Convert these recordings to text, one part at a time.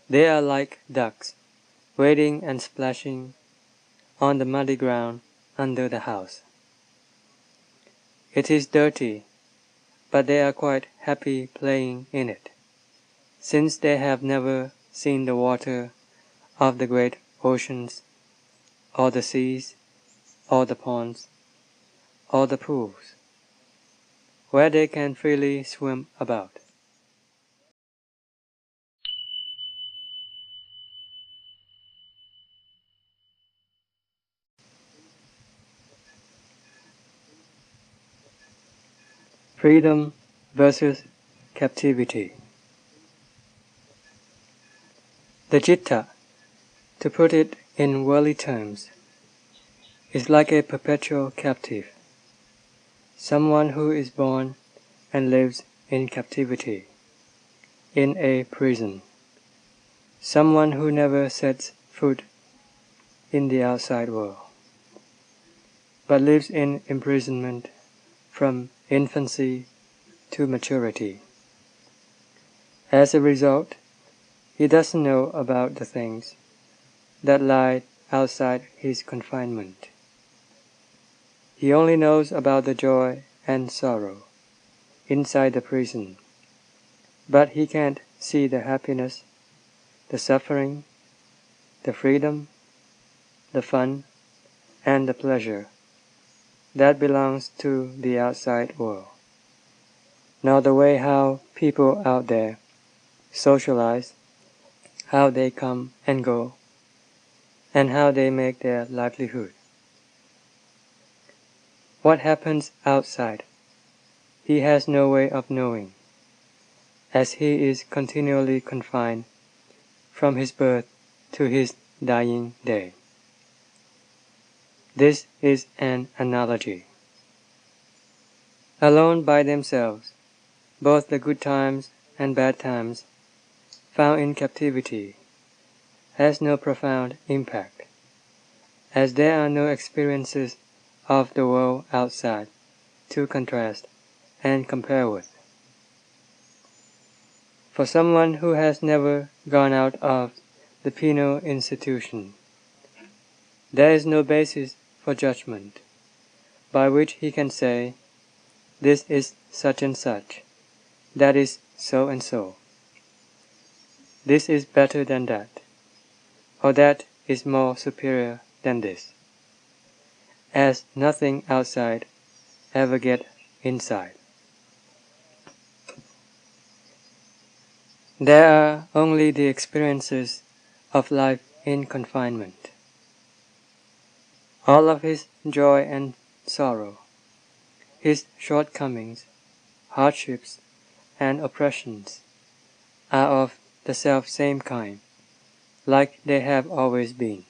They are like ducks, wading and splashing on the muddy ground under the house. It is dirty, but they are quite happy playing in it, since they have never seen the water of the great oceans, or the seas, or the ponds, or the pools, where they can freely swim about. Freedom versus captivity. The citta, to put it in worldly terms, is like a perpetual captive, someone who is born and lives in captivity, in a prison, someone who never sets foot in the outside world, but lives in imprisonment from infancy to maturity. As a result, he doesn't know about the things that lie outside his confinement. He only knows about the joy and sorrow inside the prison, but he can't see the happiness, the suffering, the freedom, the fun, and the pleasure that belongs to the outside world, nor the way how people out there socialize, how they come and go, and how they make their livelihood. What happens outside, he has no way of knowing, as he is continually confined from his birth to his dying day. This is an analogy. Alone by themselves, both the good times and bad times found in captivity has no profound impact, as there are no experiences of the world outside to contrast and compare with. For someone who has never gone out of the penal institution, there is no basis for judgment by which he can say, this is such and such, that is so and so. This is better than that, or that is more superior than this, as nothing outside ever gets inside. There are only the experiences of life in confinement. All of his joy and sorrow, his shortcomings, hardships, and oppressions are of the self-same kind, like they have always been.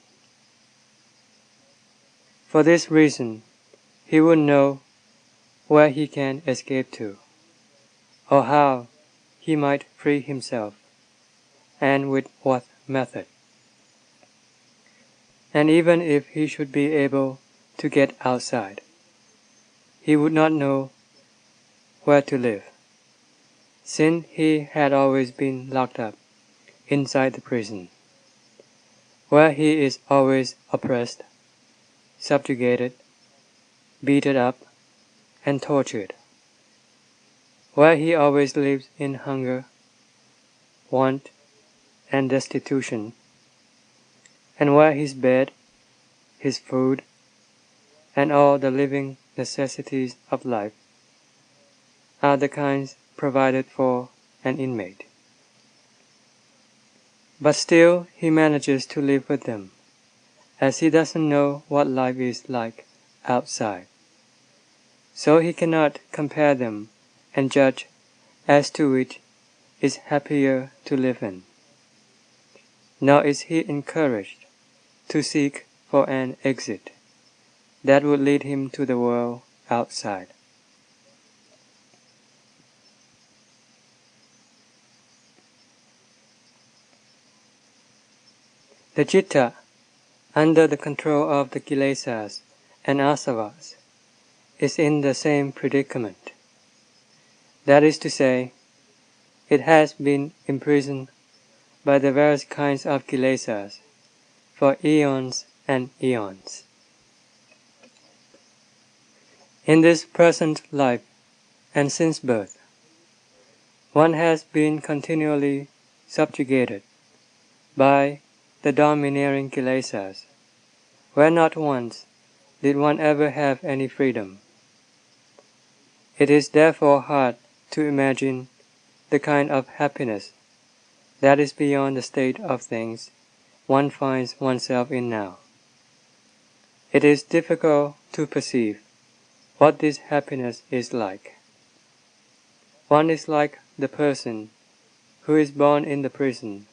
For this reason, he would know where he can escape to, or how he might free himself, and with what method. And even if he should be able to get outside, he would not know where to live, since he had always been locked up inside the prison, where he is always oppressed, subjugated, beaten up, and tortured, where he always lives in hunger, want, and destitution, and where his bed, his food, and all the living necessities of life are the kinds provided for an inmate. But still he manages to live with them, as he doesn't know what life is like outside. So he cannot compare them and judge as to which is happier to live in. Nor is he encouraged to seek for an exit that would lead him to the world outside. The citta, under the control of the kilesas and asavas, is in the same predicament. That is to say, it has been imprisoned by the various kinds of kilesas for eons and eons. In this present life and since birth, one has been continually subjugated by the domineering kilesas, where not once did one ever have any freedom. It is therefore hard to imagine the kind of happiness that is beyond the state of things one finds oneself in now. It is difficult to perceive what this happiness is like. One is like the person who is born in the prison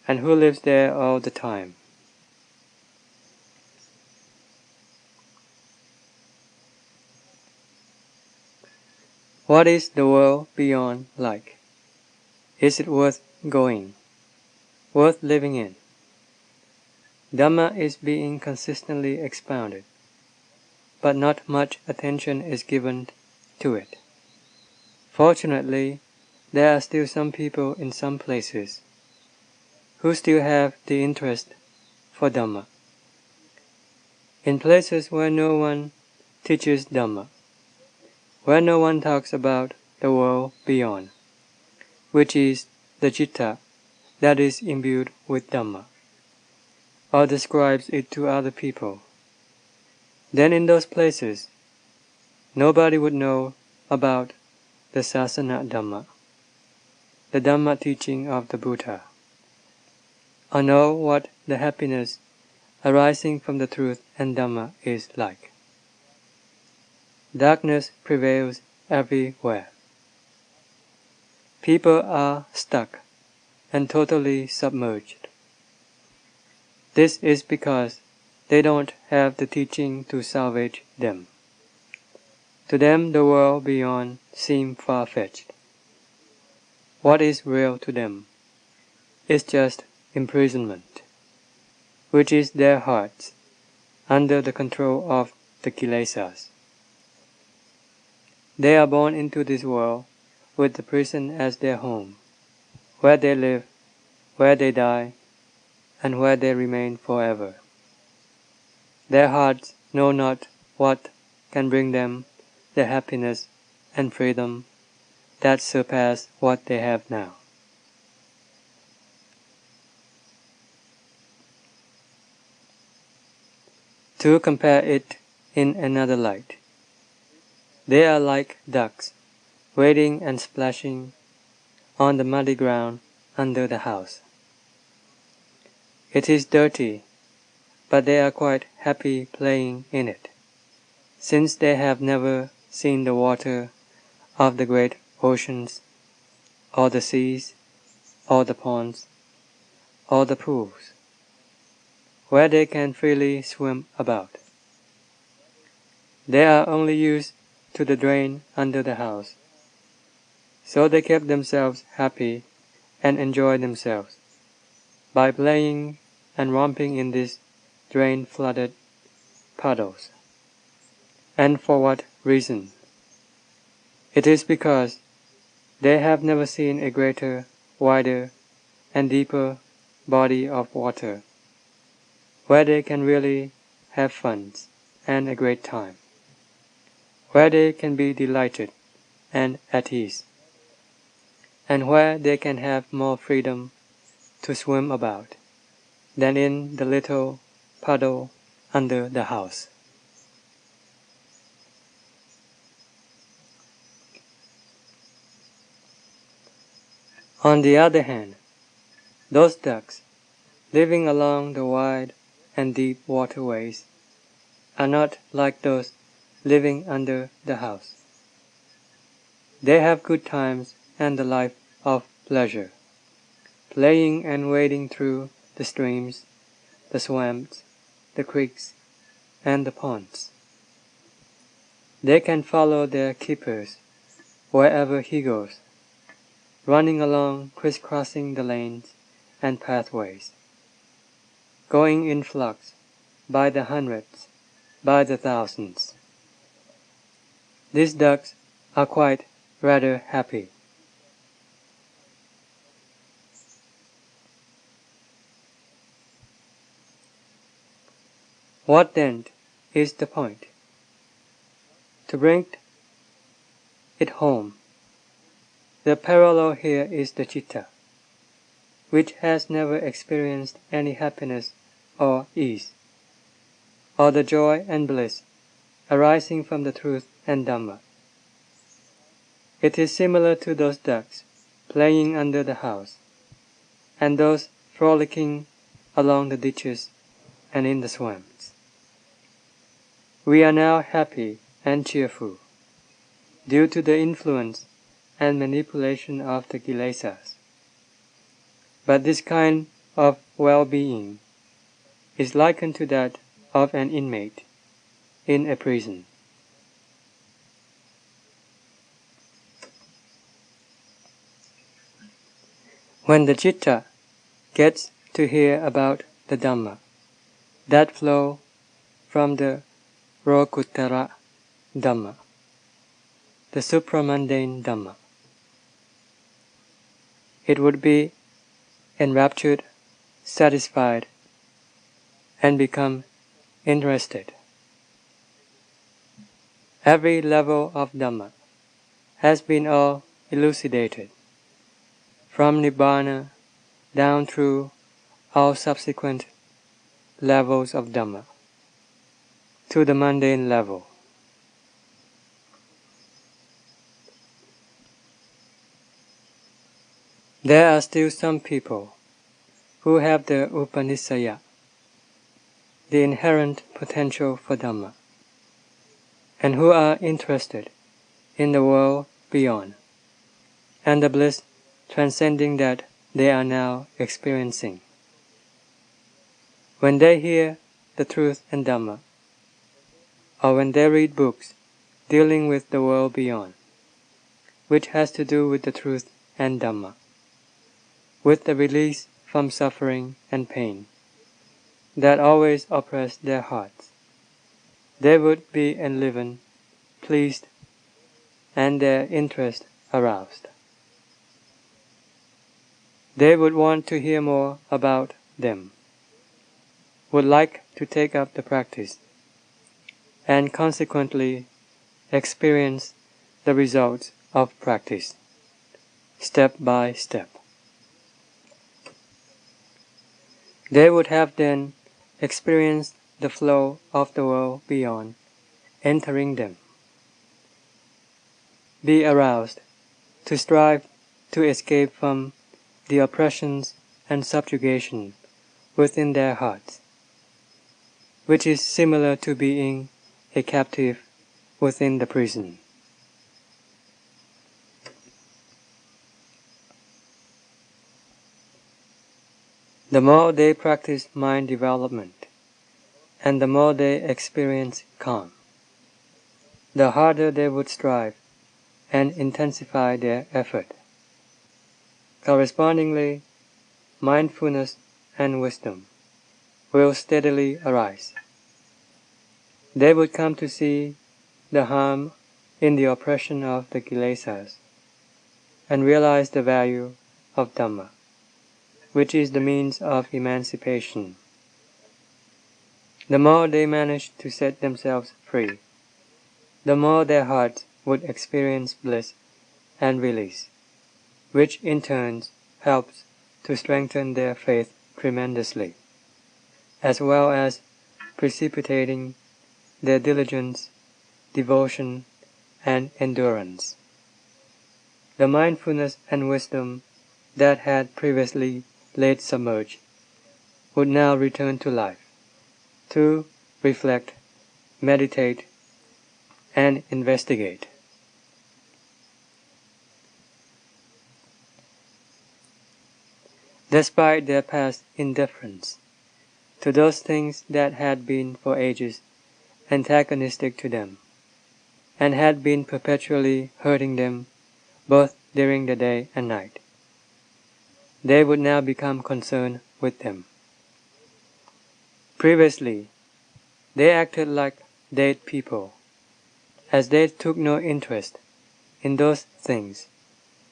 and who lives there all the time. What is the world beyond like? Is it worth going, worth living in? Dhamma is being consistently expounded, but not much attention is given to it. Fortunately, there are still some people in some places who still have the interest for Dhamma. In places where no one teaches Dhamma, where no one talks about the world beyond, which is the citta that is imbued with Dhamma, or describes it to other people, then in those places nobody would know about the Sasana Dhamma, the Dhamma teaching of the Buddha, or know what the happiness arising from the truth and Dhamma is like. Darkness prevails everywhere. People are stuck and totally submerged. This is because they don't have the teaching to salvage them. To them the world beyond seems far-fetched. What is real to them is just imprisonment, which is their hearts under the control of the kilesas. They are born into this world with the prison as their home, where they live, where they die, and where they remain forever. Their hearts know not what can bring them the happiness and freedom that surpass what they have now. To compare it in another light, they are like ducks wading and splashing on the muddy ground under the house. It is dirty, but they are quite happy playing in it, since they have never seen the water of the great oceans, or the seas, or the ponds, or the pools, where they can freely swim about. They are only used to the drain under the house, so they keep themselves happy and enjoy themselves by playing and romping in these drain-flooded puddles. And for what reason? It is because they have never seen a greater, wider, and deeper body of water, where they can really have fun and a great time, where they can be delighted and at ease, and where they can have more freedom to swim about than in the little puddle under the house. On the other hand, those ducks living along the wide and deep waterways are not like those living under the house. They have good times and the life of pleasure, playing and wading through the streams, the swamps, the creeks, and the ponds. They can follow their keepers wherever he goes, running along crisscrossing the lanes and pathways, going in flocks by the hundreds, by the thousands. These ducks are quite rather happy. What then is the point? To bring it home, the parallel here is the citta, which has never experienced any happiness or ease, or the joy and bliss arising from the truth and Dhamma. It is similar to those ducks playing under the house, and those frolicking along the ditches and in the swamps. We are now happy and cheerful, due to the influence and manipulation of the kilesas. But this kind of well-being is likened to that of an inmate in a prison. When the citta gets to hear about the Dhamma that flow from the Lokuttara Dhamma, the supramundane Dhamma, it would be enraptured, satisfied, and become interested. Every level of Dhamma has been all elucidated, from Nibbana down through all subsequent levels of Dhamma to the mundane level. There are still some people who have the Upanisaya, the inherent potential for Dhamma, and who are interested in the world beyond, and the bliss transcending that they are now experiencing. When they hear the truth and Dhamma, or when they read books dealing with the world beyond, which has to do with the truth and Dhamma, with the release from suffering and pain that always oppress their hearts, they would be enlivened, pleased, and their interest aroused. They would want to hear more about them, would like to take up the practice, and consequently experience the results of practice, step by step. They would have then experienced the flow of the world beyond, entering them, be aroused to strive to escape from the oppressions and subjugation within their hearts, which is similar to being a captive within the prison. The more they practice mind development, and the more they experience calm, the harder they would strive and intensify their effort. Correspondingly, mindfulness and wisdom will steadily arise. They would come to see the harm in the oppression of the kilesas, and realize the value of Dhamma, which is the means of emancipation. The more they manage to set themselves free, the more their hearts would experience bliss and release, which in turn helps to strengthen their faith tremendously, as well as precipitating their diligence, devotion, and endurance. The mindfulness and wisdom that had previously laid submerged would now return to life, to reflect, meditate, and investigate. Despite their past indifference to those things that had been for ages antagonistic to them, and had been perpetually hurting them both during the day and night, they would now become concerned with them. Previously, they acted like dead people, as they took no interest in those things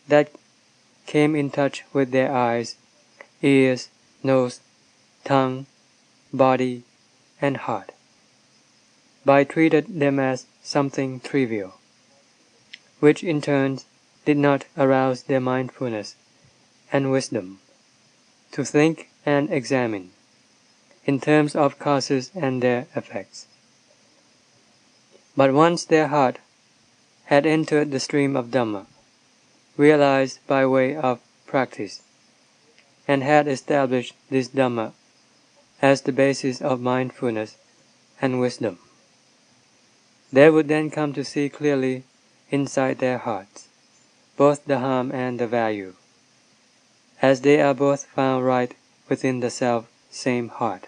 that came in touch with their eyes, ears, nose, tongue, body, and heart. but treated them as something trivial, which in turn did not arouse their mindfulness and wisdom to think and examine in terms of causes and their effects. But once their heart had entered the stream of Dhamma, realized by way of practice, and had established this Dhamma as the basis of mindfulness and wisdom, they would then come to see clearly inside their hearts both the harm and the value, as they are both found right within the self-same heart.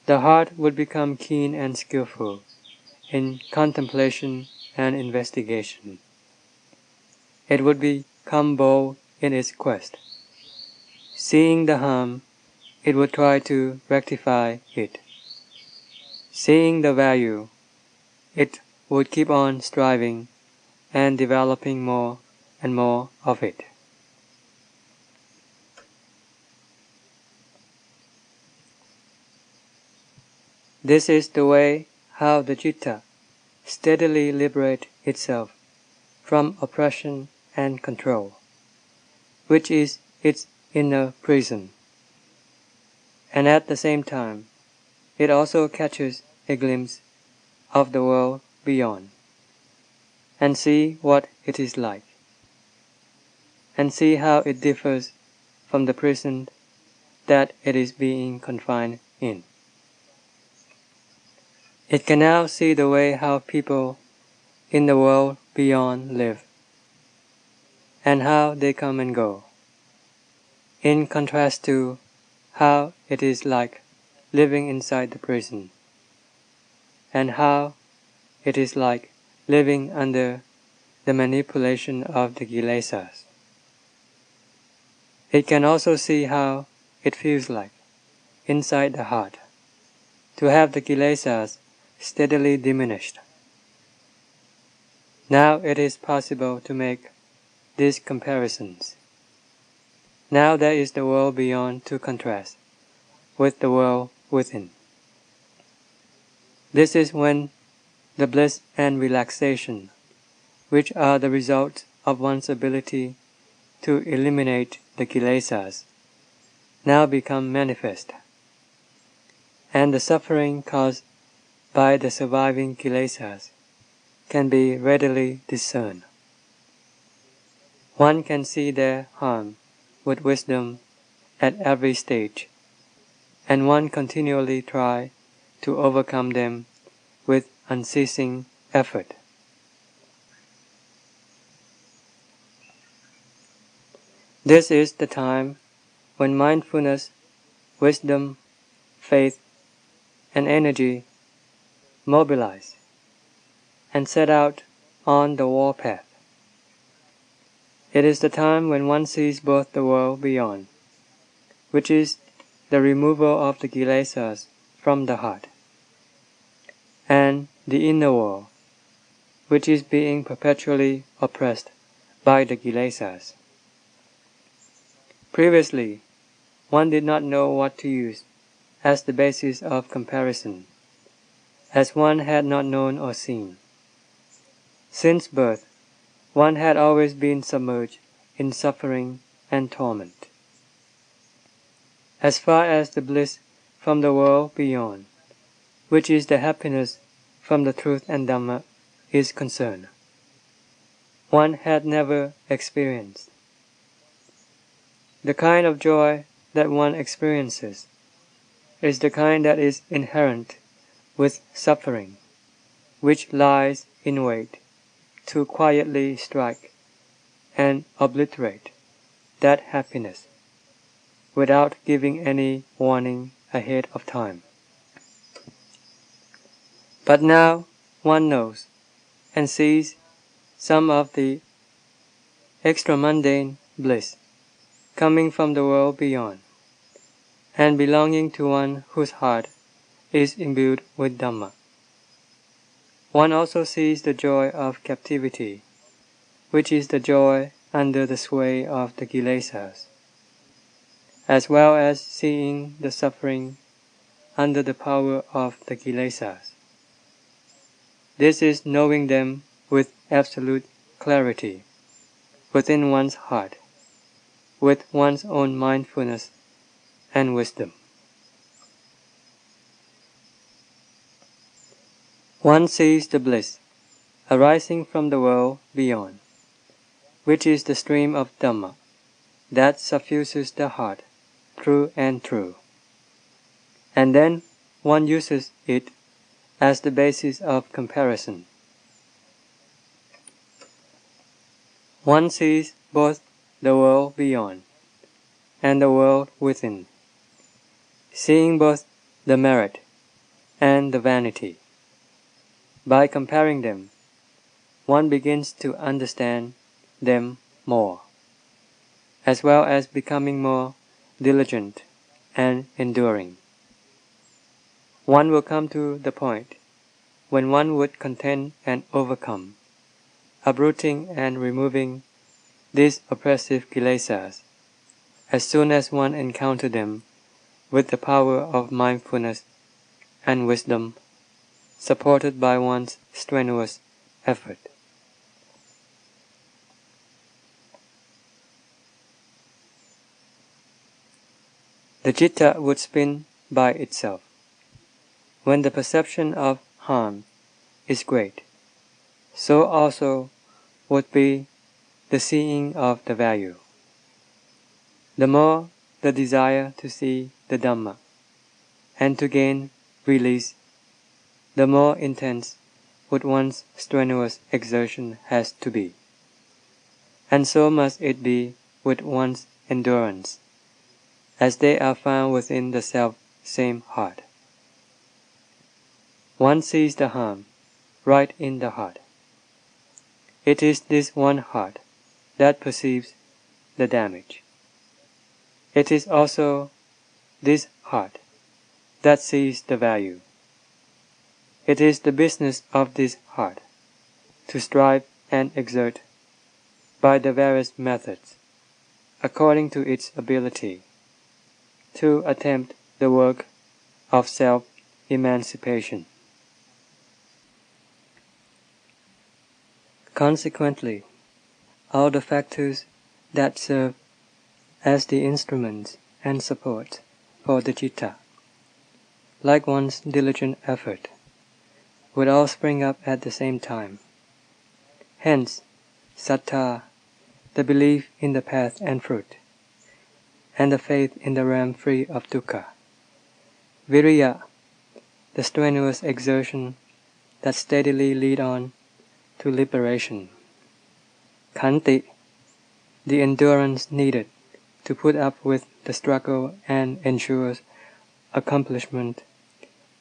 The heart would become keen and skillful in contemplation and investigation. It would become bold in its quest. Seeing the harm, it would try to rectify it. Seeing the value, it would keep on striving and developing more and more of it. This is the way how the citta steadily liberates itself from oppression and control, which is its inner prison. And at the same time, it also catches a glimpse of the world beyond, and see what it is like, and see how it differs from the prison that it is being confined in. It can now see the way how people in the world beyond live, and how they come and go, in contrast to how it is like living inside the prison, and how it is like living under the manipulation of the kilesas. It can also see how it feels like, inside the heart, to have the kilesas steadily diminished. Now it is possible to make these comparisons. Now there is the world beyond to contrast with the world within. This is when the bliss and relaxation, which are the result of one's ability to eliminate the kilesas, now become manifest, and the suffering caused by the surviving kilesas can be readily discerned. One can see their harm with wisdom at every stage, and one continually try to overcome them with unceasing effort. This is the time when mindfulness, wisdom, faith, and energy mobilize and set out on the warpath. It is the time when one sees both the world beyond, which is the removal of the kilesas from the heart, and the inner world, which is being perpetually oppressed by the kilesas. Previously, one did not know what to use as the basis of comparison, as one had not known or seen. Since birth, one had always been submerged in suffering and torment. As far as the bliss from the world beyond, which is the happiness from the truth and Dhamma, is concerned, one had never experienced. The kind of joy that one experiences is the kind that is inherent with suffering, which lies in wait to quietly strike and obliterate that happiness without giving any warning ahead of time. But now one knows and sees some of the extra-mundane bliss coming from the world beyond, and belonging to one whose heart is imbued with Dhamma. One also sees the joy of captivity, which is the joy under the sway of the kilesas, as well as seeing the suffering under the power of the kilesas. This is knowing them with absolute clarity, within one's heart, with one's own mindfulness and wisdom. One sees the bliss arising from the world beyond, which is the stream of Dhamma that suffuses the heart through and through. And then one uses it as the basis of comparison. One sees both the world beyond and the world within, seeing both the merit and the vanity. By comparing them, one begins to understand them more, as well as becoming more diligent and enduring. One will come to the point when one would contend and overcome, uprooting and removing these oppressive kilesas, as soon as one encountered them with the power of mindfulness and wisdom, supported by one's strenuous effort. The citta would spin by itself when the perception of harm is great. So also would be the seeing of the value. The more the desire to see the Dhamma and to gain release, the more intense would one's strenuous exertion has to be. And so must it be with one's endurance, as they are found within the self-same heart. One sees the harm right in the heart. It is this one heart that perceives the damage. It is also this heart that sees the value. It is the business of this heart to strive and exert by the various methods, according to its ability, to attempt the work of self-emancipation. Consequently, all the factors that serve as the instruments and support for the citta, like one's diligent effort, would all spring up at the same time. Hence, saddha, the belief in the path and fruit, and the faith in the realm free of dukkha. Viriya, the strenuous exertion that steadily lead on to liberation. Khanti, the endurance needed to put up with the struggle and ensure accomplishment,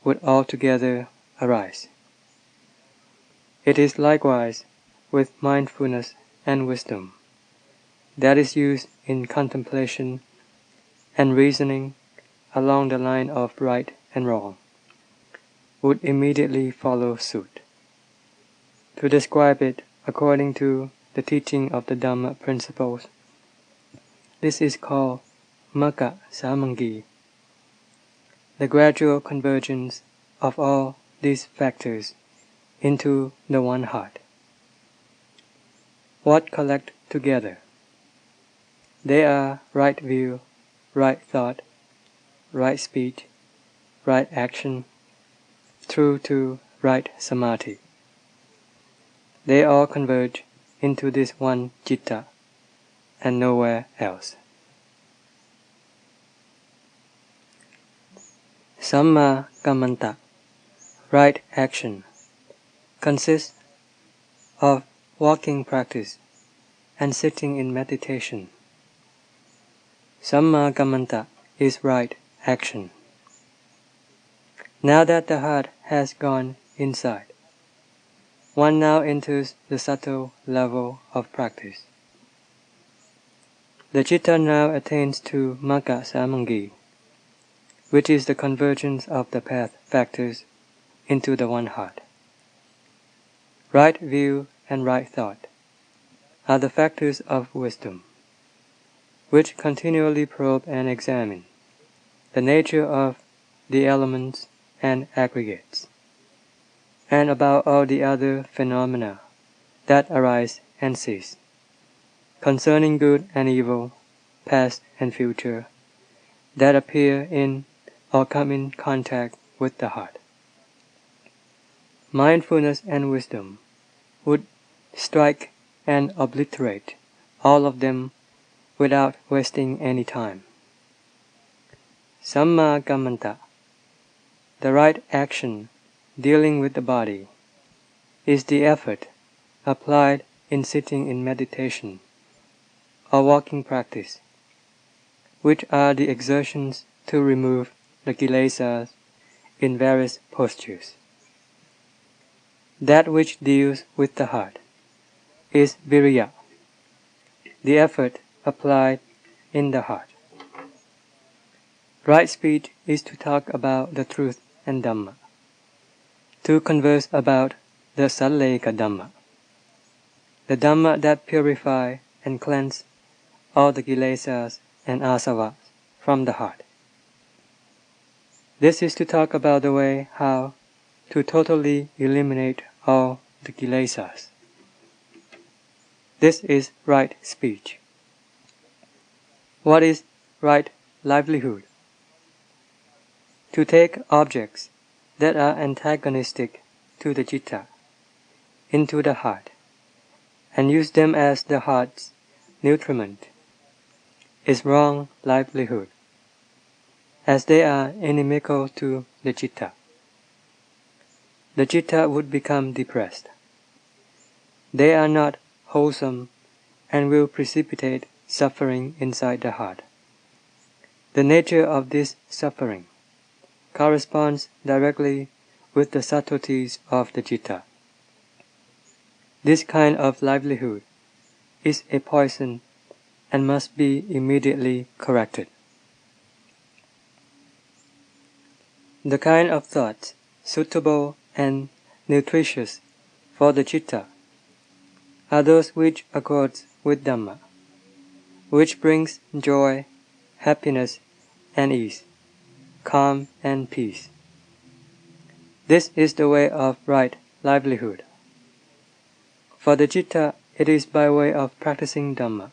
would altogether arise. It is likewise with mindfulness and wisdom that is used in contemplation and reasoning along the line of right and wrong, would immediately follow suit. To describe it according to the teaching of the Dhamma principles, this is called Magga Samangi, the gradual convergence of all these factors into the one heart. What collect together? They are right view, right thought, right speech, right action, through to right samadhi. They all converge into this one citta and nowhere else. Samma kammanta, right action, consists of walking practice and sitting in meditation. Samma kammanta is right action. Now that the heart has gone inside, one now enters the subtle level of practice. The citta now attains to Magga Samangi, which is the convergence of the path factors into the one heart. Right view and right thought are the factors of wisdom, which continually probe and examine the nature of the elements and aggregates, and about all the other phenomena that arise and cease, concerning good and evil, past and future, that appear in or come in contact with the heart. Mindfulness and wisdom would strike and obliterate all of them without wasting any time. Samma Kammanta, the right action dealing with the body, is the effort applied in sitting in meditation or walking practice, which are the exertions to remove the kilesas in various postures. That which deals with the heart is viriya, the effort applied in the heart. Right speech is to talk about the truth and Dhamma, to converse about the Salleka Dhamma, the Dhamma that purify and cleanse all the kilesas and asavas from the heart. This is to talk about the way how to totally eliminate all the kilesas. This is right speech. What is right livelihood? To take objects that are antagonistic to the citta into the heart and use them as the heart's nutriment is wrong livelihood, as they are inimical to the citta. The citta would become depressed. They are not wholesome and will precipitate suffering inside the heart. The nature of this suffering corresponds directly with the subtleties of the citta. This kind of livelihood is a poison and must be immediately corrected. The kind of thoughts suitable and nutritious for the citta are those which accords with Dhamma, which brings joy, happiness, and ease, calm and peace. This is the way of right livelihood. For the citta, it is by way of practicing Dhamma,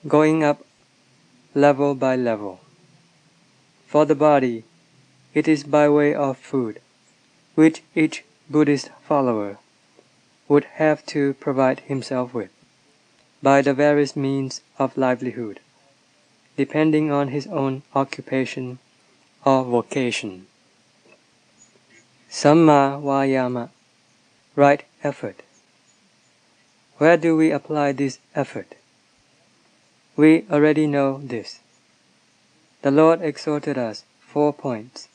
going up level by level. For the body, it is by way of food, which each Buddhist follower would have to provide himself with, by the various means of livelihood, depending on his own occupation or vocation. Samma Vayama, right effort. Where do we apply this effort? We already know this. The Lord exhorted us 4 points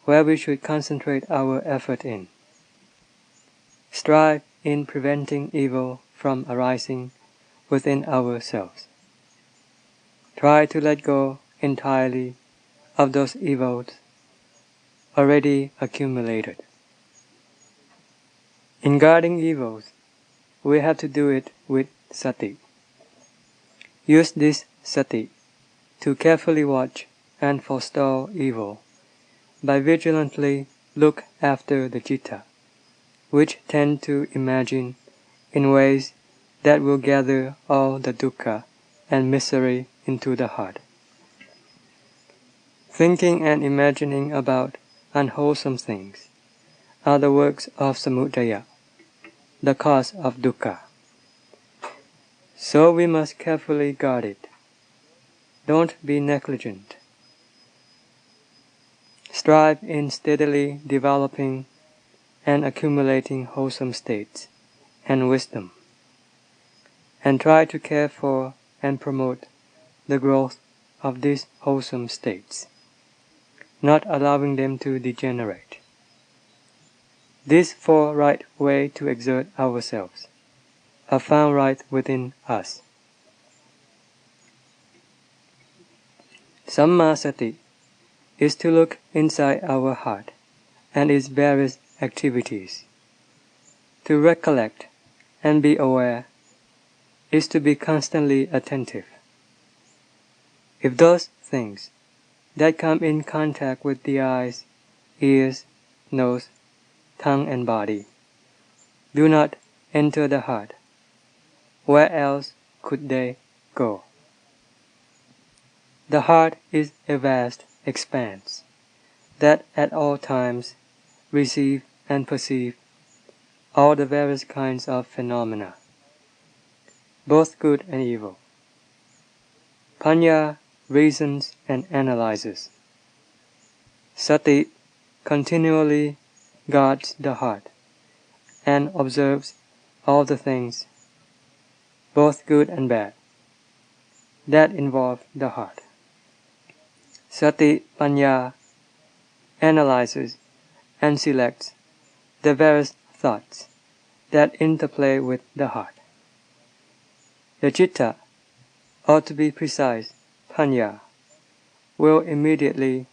where we should concentrate our effort in. Strive in preventing evil from arising within ourselves. Try to let go entirely of those evils already accumulated. In guarding evils, we have to do it with sati. Use this sati to carefully watch and forestall evil by vigilantly look after the citta, which tend to imagine in ways that will gather all the dukkha and misery into the heart. Thinking and imagining about unwholesome things are the works of samudaya, the cause of dukkha. So we must carefully guard it. Don't be negligent. Strive in steadily developing and accumulating wholesome states and wisdom, and try to care for and promote the growth of these wholesome states, not allowing them to degenerate. These 4 right way to exert ourselves are found right within us. Samma Sati is to look inside our heart and its various activities. To recollect and be aware is to be constantly attentive. If those things that come in contact with the eyes, ears, nose, tongue and body, do not enter the heart. Where else could they go? The heart is a vast expanse that at all times receive and perceive all the various kinds of phenomena, both good and evil. Panya reasons and analyzes. Sati continually guards the heart and observes all the things, both good and bad, that involve the heart. Sati Panya analyzes and selects the various thoughts that interplay with the heart. The citta, or to be precise, Panya, will immediately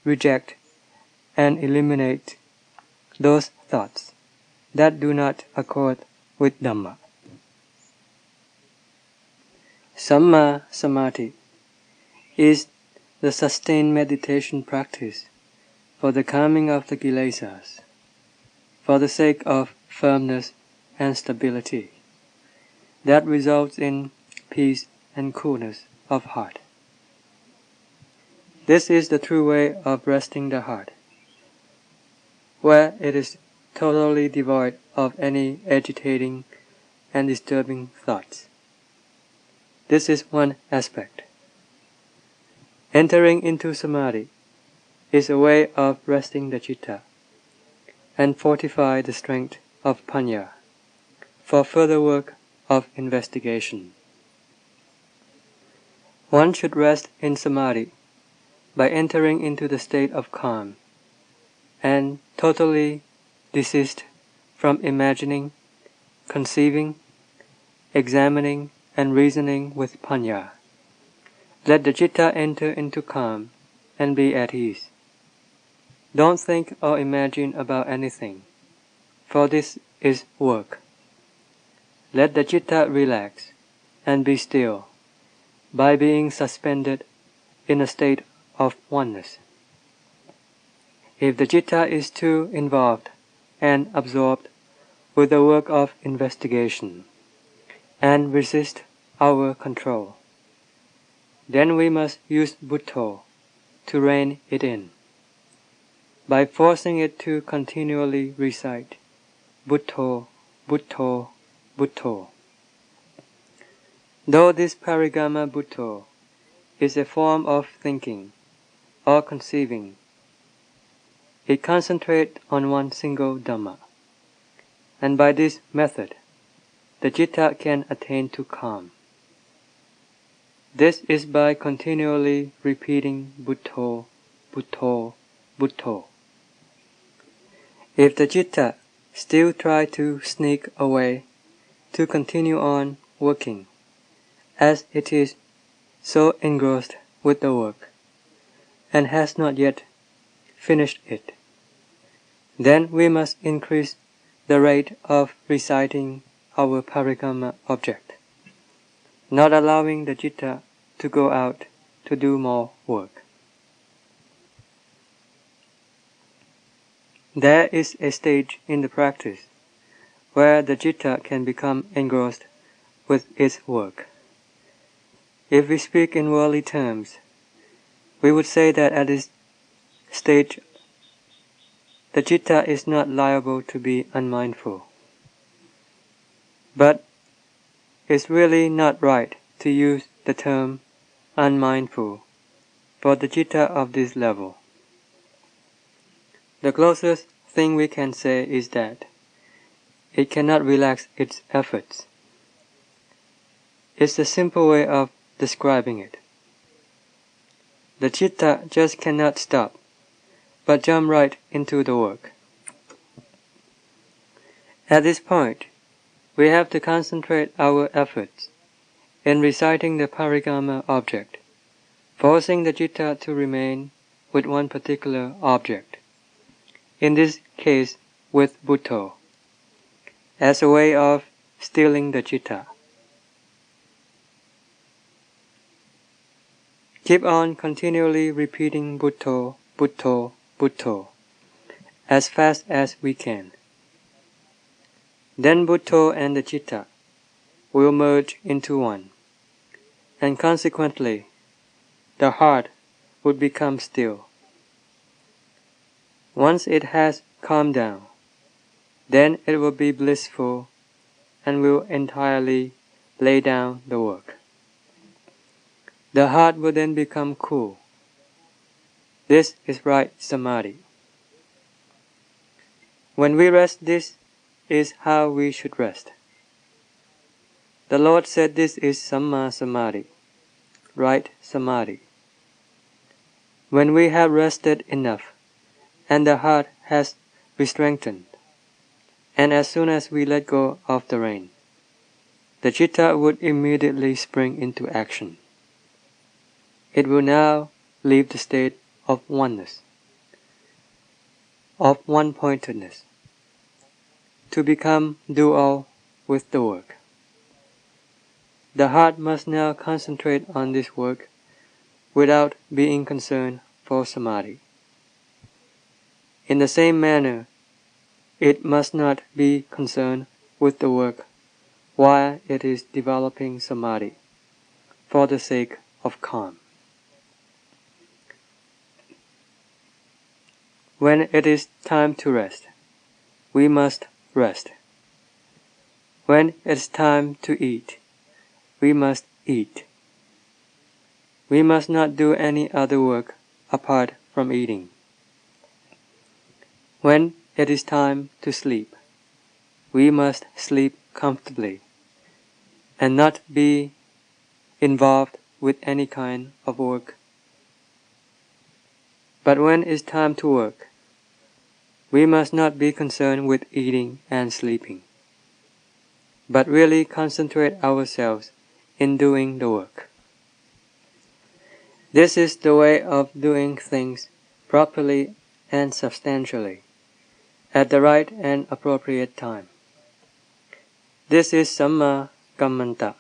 reject and eliminate those thoughts that do not accord with Dhamma. Samma Samadhi is the sustained meditation practice for the calming of the kilesas, for the sake of firmness and stability, that results in peace and coolness of heart. This is the true way of resting the heart, where it is totally devoid of any agitating and disturbing thoughts. This is one aspect. Entering into samadhi is a way of resting the citta and fortify the strength of panya for further work of investigation. One should rest in samadhi by entering into the state of calm and totally desist from imagining, conceiving, examining, and reasoning with panya. Let the citta enter into calm and be at ease. Don't think or imagine about anything, for this is work. Let the citta relax and be still by being suspended in a state of oneness. If the citta is too involved and absorbed with the work of investigation and resist our control, then we must use Buddho to rein it in, by forcing it to continually recite Buddho, Buddho, Buddho. Though this parigama Buddho is a form of thinking or conceiving, it concentrates on one single Dhamma, and by this method the citta can attain to calm. This is by continually repeating Buddho, Buddho, Buddho. If the citta still try to sneak away to continue on working, as it is so engrossed with the work and has not yet finished it, then we must increase the rate of reciting our parigama object, not allowing the citta to go out to do more work. There is a stage in the practice where the citta can become engrossed with its work. If we speak in worldly terms, we would say that at this stage the citta is not liable to be unmindful. But it's really not right to use the term unmindful for the citta of this level. The closest thing we can say is that it cannot relax its efforts. It's a simple way of describing it. The citta just cannot stop, but jump right into the work. At this point, we have to concentrate our efforts in reciting the parigama object, forcing the citta to remain with one particular object, in this case with Buddho, as a way of stilling the citta. Keep on continually repeating Buddho, Buddho, Buddho, as fast as we can. Then Buddha and the citta will merge into one, and consequently, the heart would become still. Once it has calmed down, then it will be blissful and will entirely lay down the work. The heart will then become cool. This is right samadhi. When we rest, this is how we should rest. The Lord said this is Samma Samadhi, right samadhi. When we have rested enough, and the heart has been strengthened, and as soon as we let go of the rein, the citta would immediately spring into action. It will now leave the state of oneness, of one-pointedness, to become dual with the work. The heart must now concentrate on this work without being concerned for samadhi. In the same manner, it must not be concerned with the work while it is developing samadhi for the sake of calm. When it is time to rest, we must rest. When it is time to eat, we must eat. We must not do any other work apart from eating. When it is time to sleep, we must sleep comfortably and not be involved with any kind of work. But when it is time to work, we must not be concerned with eating and sleeping, but really concentrate ourselves in doing the work. This is the way of doing things properly and substantially, at the right and appropriate time. This is Samma Kammanta,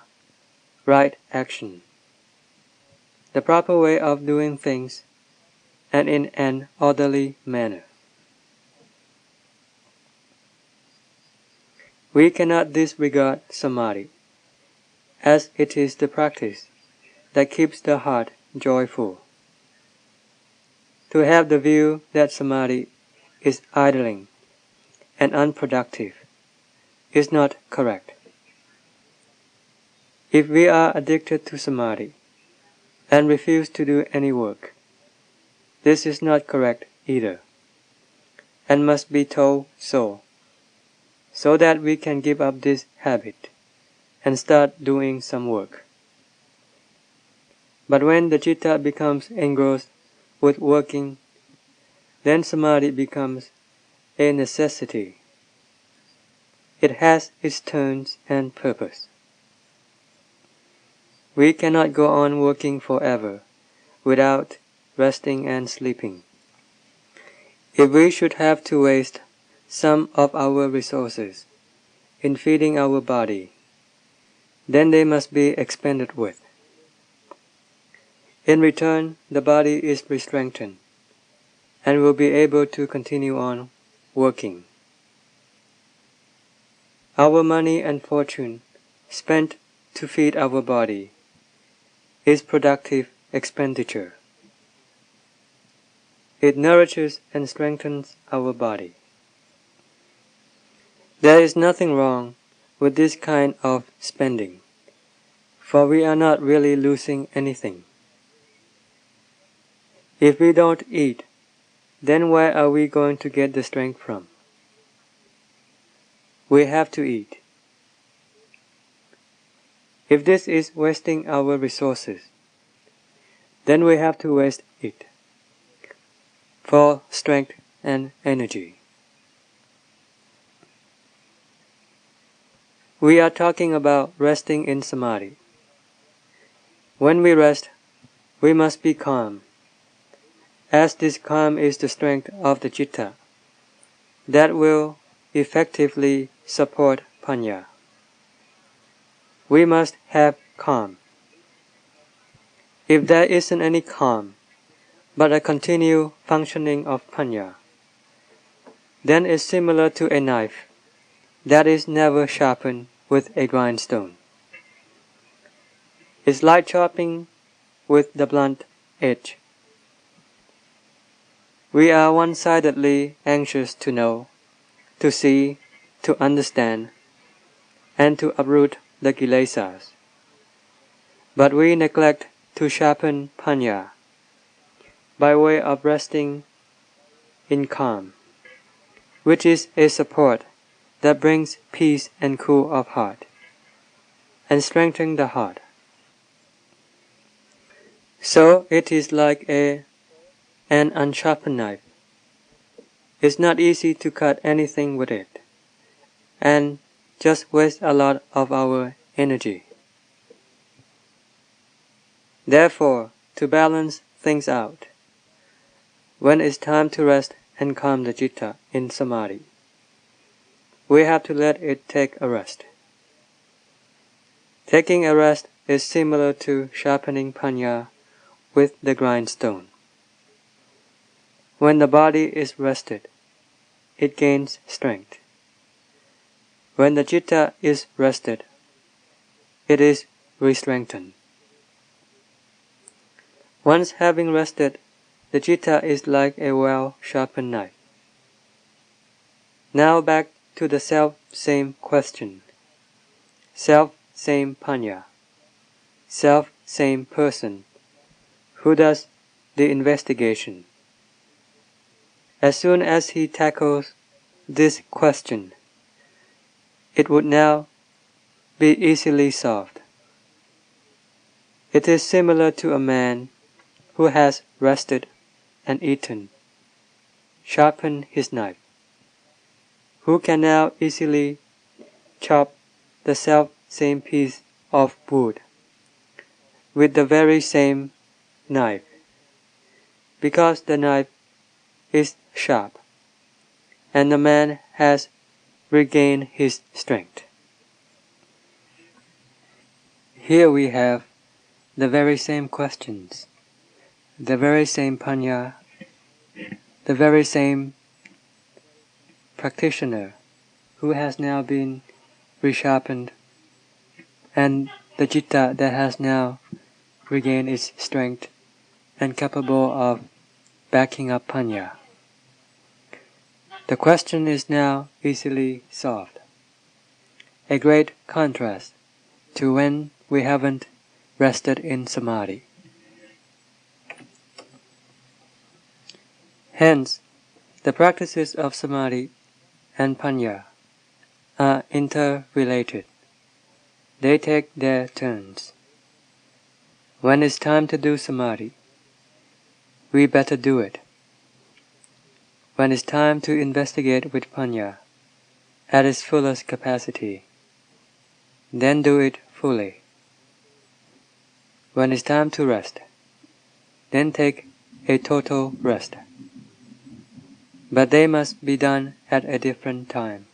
right action. The proper way of doing things, and in an orderly manner. We cannot disregard samadhi, as it is the practice that keeps the heart joyful. To have the view that samadhi is idling and unproductive is not correct. If we are addicted to samadhi and refuse to do any work, this is not correct either, and must be told so that we can give up this habit and start doing some work. But when the citta becomes engrossed with working, then samadhi becomes a necessity. It has its turns and purpose. We cannot go on working forever without resting and sleeping. If we should have to waste some of our resources in feeding our body, then they must be expended with. In return, the body is strengthened and will be able to continue on working. Our money and fortune spent to feed our body is productive expenditure. It nourishes and strengthens our body. There is nothing wrong with this kind of spending, for we are not really losing anything. If we don't eat, then where are we going to get the strength from? We have to eat. If this is wasting our resources, then we have to waste it for strength and energy. We are talking about resting in samadhi. When we rest, we must be calm, as this calm is the strength of the citta that will effectively support panya. We must have calm. If there isn't any calm, but a continued functioning of panya, then is similar to a knife that is never sharpened with a grindstone. It's like chopping with the blunt edge. We are one-sidedly anxious to know, to see, to understand, and to uproot the kilesas. But we neglect to sharpen panya by way of resting in calm, which is a support that brings peace and cool of heart, and strengthens the heart. So it is like an unsharpened knife. It's not easy to cut anything with it, and just waste a lot of our energy. Therefore, to balance things out, when it's time to rest and calm the citta in samadhi, we have to let it take a rest. Taking a rest is similar to sharpening panya with the grindstone. When the body is rested, it gains strength. When the citta is rested, it is re-strengthened. Once having rested, the citta is like a well-sharpened knife. Now back to the self-same question. Self-same panya. Self-same person who does the investigation. As soon as he tackles this question, it would now be easily solved. It is similar to a man who has rested and eaten, sharpened his knife, who can now easily chop the self-same piece of wood with the very same knife, because the knife is sharp, and the man has regained his strength. Here we have the very same questions, the very same panya, the very same practitioner who has now been resharpened, and the citta that has now regained its strength and capable of backing up panya. The question is now easily solved. A great contrast to when we haven't rested in samadhi. Hence, the practices of samadhi and panya are interrelated. They take their turns. When it's time to do samadhi, we better do it. When it's time to investigate with panya at its fullest capacity, then do it fully. When it's time to rest, then take a total rest. But they must be done at a different time.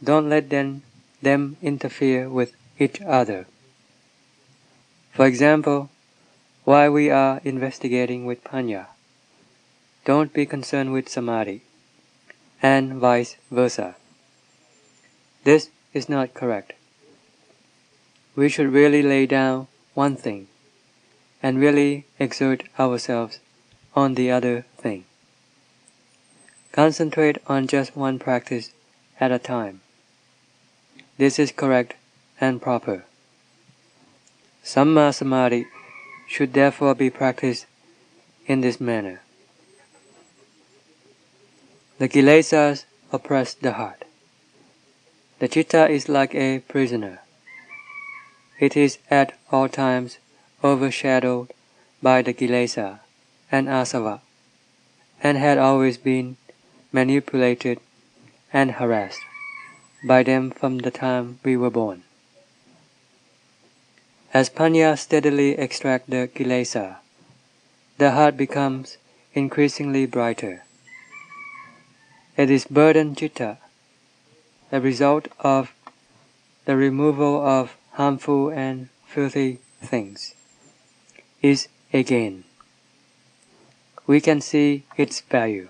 Don't let them interfere with each other. For example, while we are investigating with panya, don't be concerned with samadhi, and vice versa. This is not correct. We should really lay down one thing, and really exert ourselves on the other thing. Concentrate on just one practice at a time. This is correct and proper. Samma samadhi should therefore be practiced in this manner. The kilesas oppress the heart. The citta is like a prisoner. It is at all times overshadowed by the kilesa and asava, and had always been manipulated and harassed by them from the time we were born. As panya steadily extracts the kilesa, the heart becomes increasingly brighter. It is burdened citta, the result of the removal of harmful and filthy things, is a gain. We can see its value.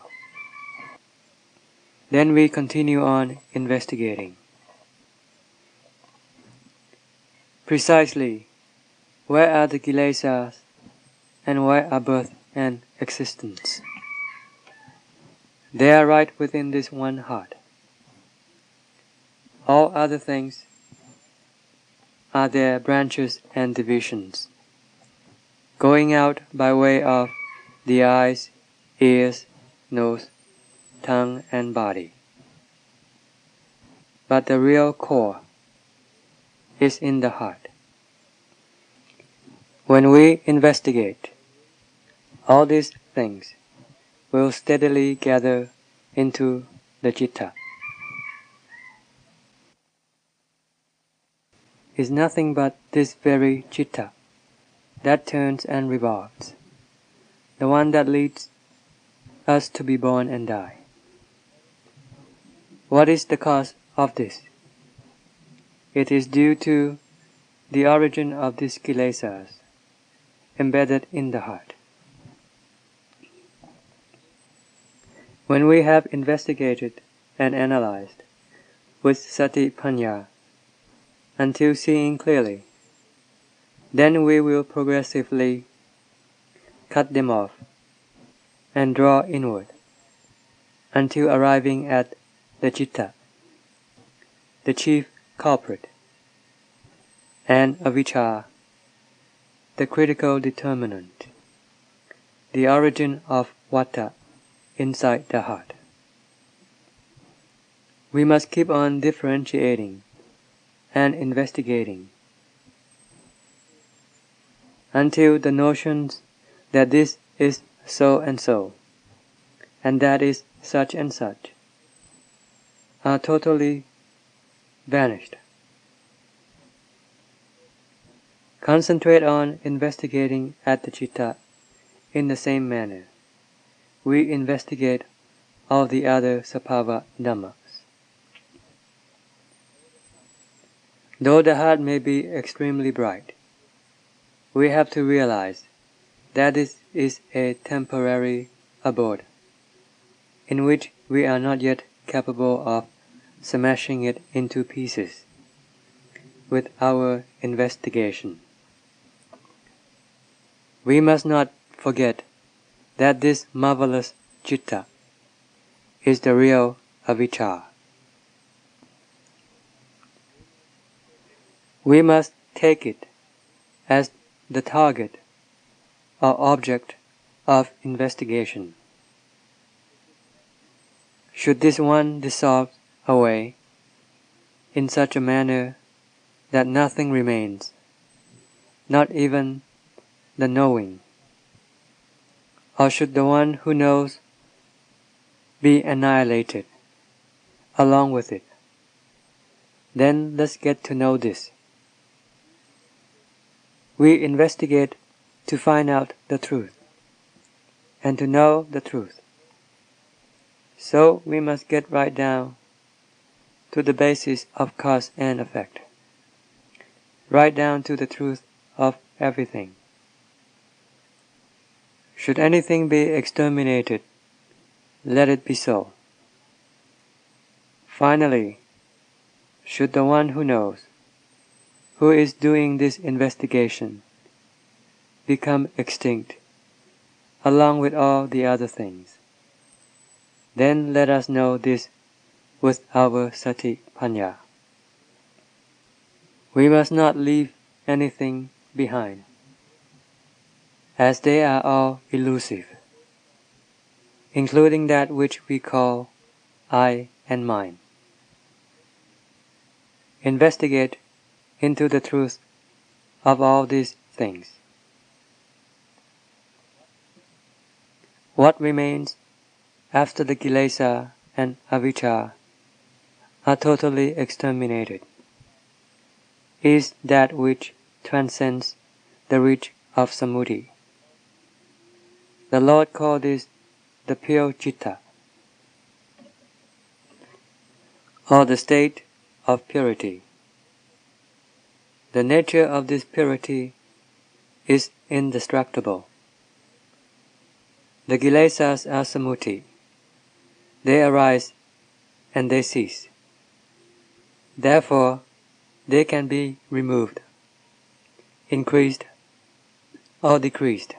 Then we continue on investigating. Precisely, where are the kilesas and where are birth and existence? They are right within this one heart. All other things are their branches and divisions, going out by way of the eyes, ears, nose, tongue, and body. But the real core is in the heart. When we investigate, all these things will steadily gather into the citta. Is nothing but this very citta that turns and revolves, the one that leads us to be born and die. What is the cause of this? It is due to the origin of these kilesas embedded in the heart. When we have investigated and analyzed with sati panya until seeing clearly, then we will progressively cut them off and draw inward until arriving at the citta, the chief culprit, and avijja, the critical determinant, the origin of vata inside the heart. We must keep on differentiating and investigating until the notions that this is so and so, and that is such and such, are totally vanished. Concentrate on investigating at the citta in the same manner we investigate all the other sabhava dhammas. Though the heart may be extremely bright, we have to realize that this is a temporary abode, in which we are not yet capable of smashing it into pieces with our investigation. We must not forget that this marvelous citta is the real avijja. We must take it as the target or object of investigation. Should this one dissolve away in such a manner that nothing remains, not even the knowing, or should the one who knows be annihilated along with it, then let's get to know this. We investigate to find out the truth and to know the truth. So we must get right down to the basis of cause and effect, right down to the truth of everything. Should anything be exterminated, let it be so. Finally, should the one who knows, who is doing this investigation, become extinct, along with all the other things, then let us know this with our sati panya. We must not leave anything behind, as they are all elusive, including that which we call I and mine. Investigate into the truth of all these things. What remains after the kilesa and avijja are totally exterminated is that which transcends the reach of samadhi. The Lord called this the pure citta, or the state of purity. The nature of this purity is indestructible. The kilesas are samuti. They arise and they cease. Therefore, they can be removed, increased, or decreased,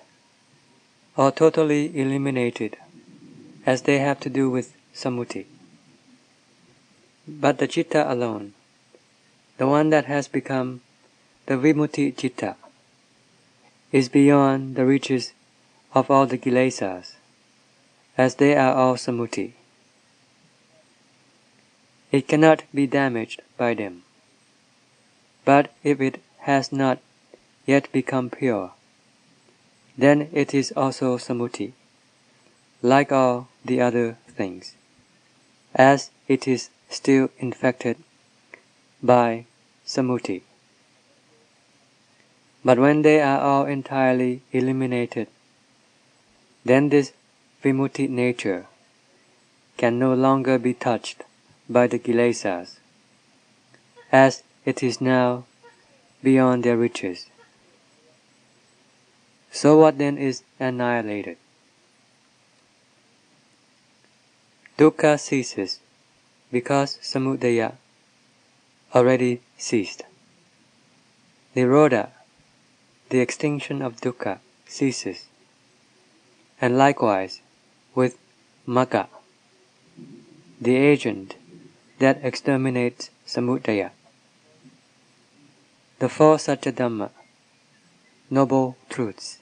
or totally eliminated, as they have to do with samuti. But the citta alone, the one that has become the vimutti citta, is beyond the reaches of all the kilesas, as they are all samuti. It cannot be damaged by them. But if it has not yet become pure, then it is also samuti, like all the other things, as it is still infected by samuti. But when they are all entirely eliminated, then this vimutti nature can no longer be touched by the kilesas, as it is now beyond their reaches. So what then is annihilated? Dukkha ceases, because samudaya already ceased. Nirodha, the extinction of dukkha, ceases, and likewise with magga, the agent that exterminates samudaya. The four satya dhamma, noble truths,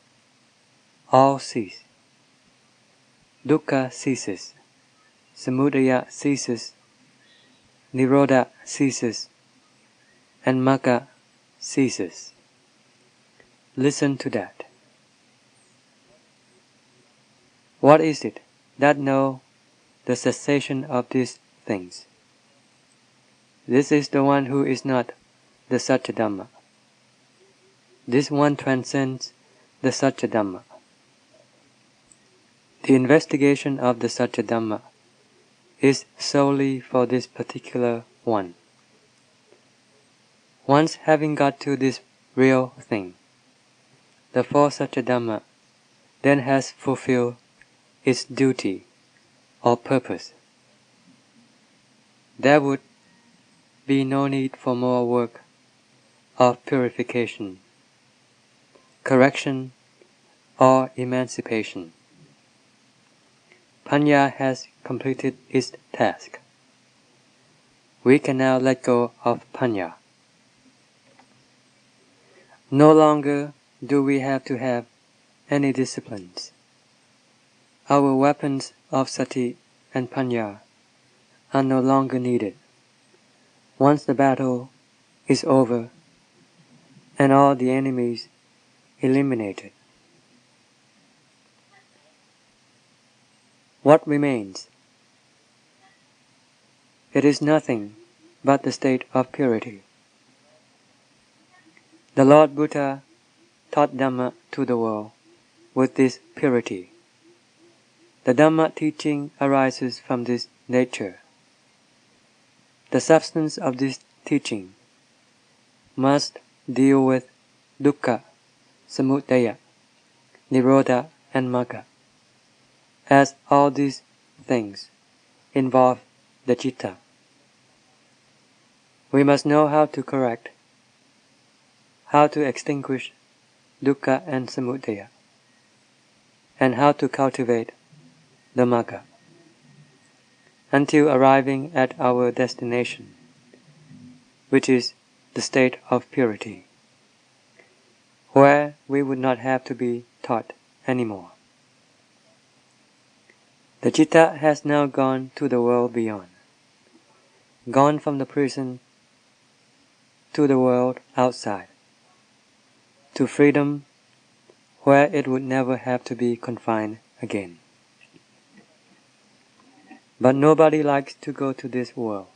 all cease. Dukkha ceases, samudaya ceases, nirodha ceases, and magga ceases. Listen to that. What is it that know the cessation of these things? This is the one who is not the Satya Dhamma. This one transcends the Satya Dhamma. The investigation of the Satya Dhamma is solely for this particular one. Once having got to this real thing, the four Satya Dhamma then has fulfilled its duty or purpose. There would be no need for more work of purification, correction, or emancipation. Panya has completed its task. We can now let go of panya. No longer do we have to have any disciplines. Our weapons of sati and panya are no longer needed. Once the battle is over and all the enemies eliminated, what remains? It is nothing but the state of purity. The Lord Buddha taught Dhamma to the world with this purity. The Dhamma teaching arises from this nature. The substance of this teaching must deal with dukkha, samudaya, nirodha, and magga, as all these things involve the citta. We must know how to correct, how to extinguish dukkha and samudaya, and how to cultivate the magga, until arriving at our destination, which is the state of purity, where we would not have to be taught anymore. The citta has now gone to the world beyond, gone from the prison to the world outside, to freedom where it would never have to be confined again. But nobody likes to go to this world,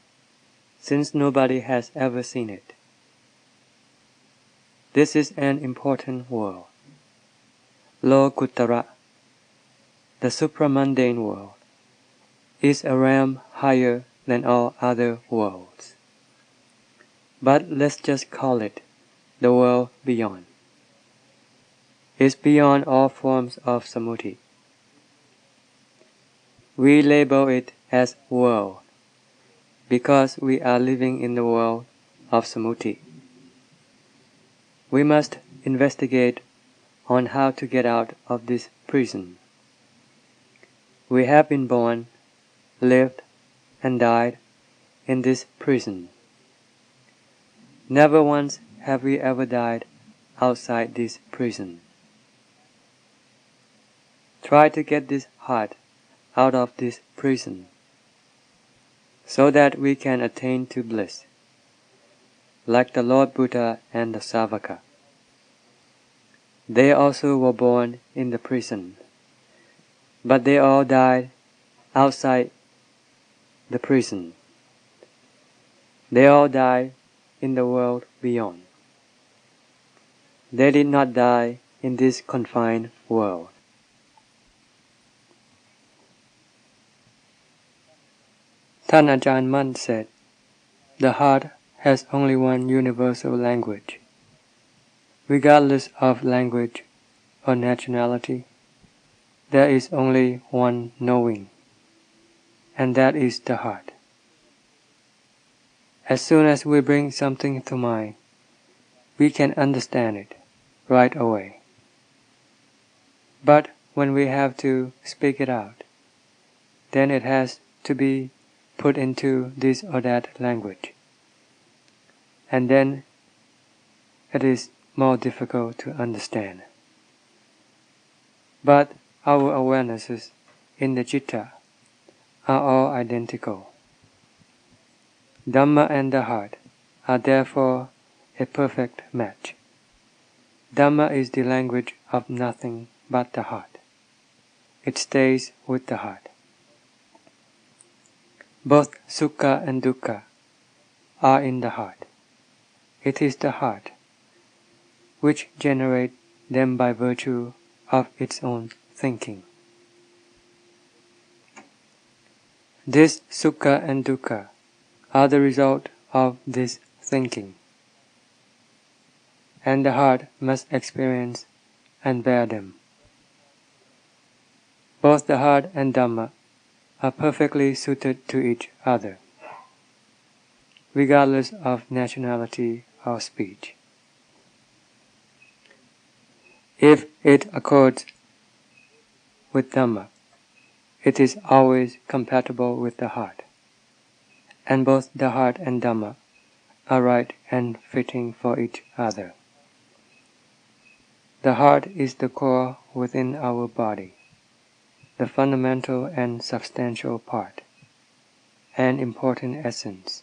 since nobody has ever seen it. This is an important world. Lokuttara, the supramundane world, is a realm higher than all other worlds. But let's just call it the world beyond. It's beyond all forms of samuti. We label it as world because we are living in the world of samuti. We must investigate on how to get out of this prison. We have been born, lived, and died in this prison. Never once have we ever died outside this prison. Try to get this heart out of this prison, so that we can attain to bliss, like the Lord Buddha and the Savaka. They also were born in the prison, but they all died outside the prison. They all died in the world beyond. They did not die in this confined world. Tan Ajahn Mun said, "The heart has only one universal language. Regardless of language or nationality, there is only one knowing, and that is the heart. As soon as we bring something to mind, we can understand it right away. But when we have to speak it out, then it has to be put into this or that language, and then it is more difficult to understand. But our awarenesses in the citta are all identical. Dhamma and the heart are therefore a perfect match. Dhamma is the language of nothing but the heart. It stays with the heart. Both sukha and dukkha are in the heart. It is the heart which generates them by virtue of its own thinking. This sukha and dukkha are the result of this thinking, and the heart must experience and bear them. Both the heart and Dhamma are perfectly suited to each other, regardless of nationality or speech. If it accords with Dhamma, it is always compatible with the heart, and both the heart and Dhamma are right and fitting for each other. The heart is the core within our body, the fundamental and substantial part, an important essence.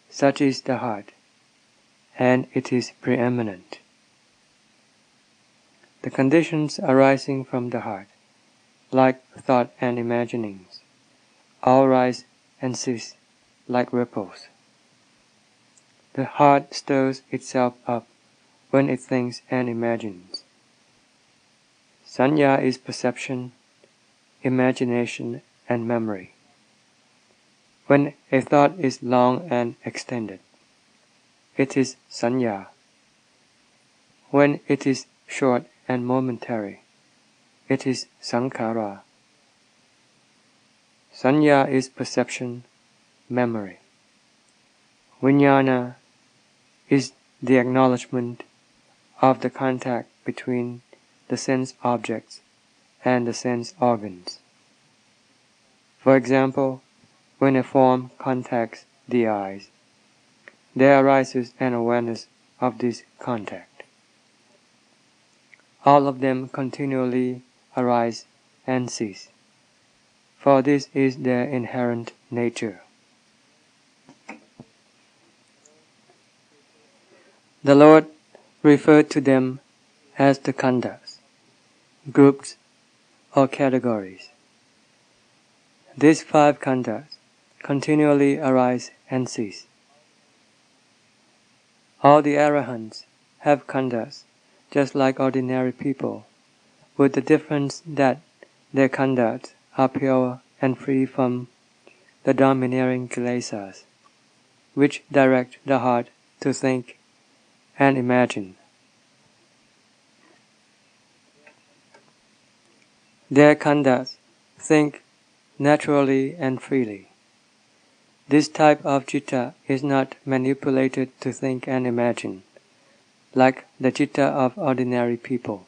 Such is the heart, and it is preeminent. The conditions arising from the heart, like thought and imaginings, all rise and cease like ripples. The heart stirs itself up when it thinks and imagines. Sanya is perception, imagination, and memory. When a thought is long and extended, it is sanya. When it is short and momentary, it is sankhara. Sanya is perception, memory. Vijnana is the acknowledgement of the contact between the sense objects and the sense organs. For example, when a form contacts the eyes, there arises an awareness of this contact. All of them continually arise and cease, for this is their inherent nature. The Lord referred to them as the khandhas, groups or categories. These 5 khandhas continually arise and cease. All the arahants have khandhas just like ordinary people, with the difference that their khandhas are pure and free from the domineering kilesas, which direct the heart to think and imagine. Their khandhas think naturally and freely. This type of citta is not manipulated to think and imagine, like the citta of ordinary people.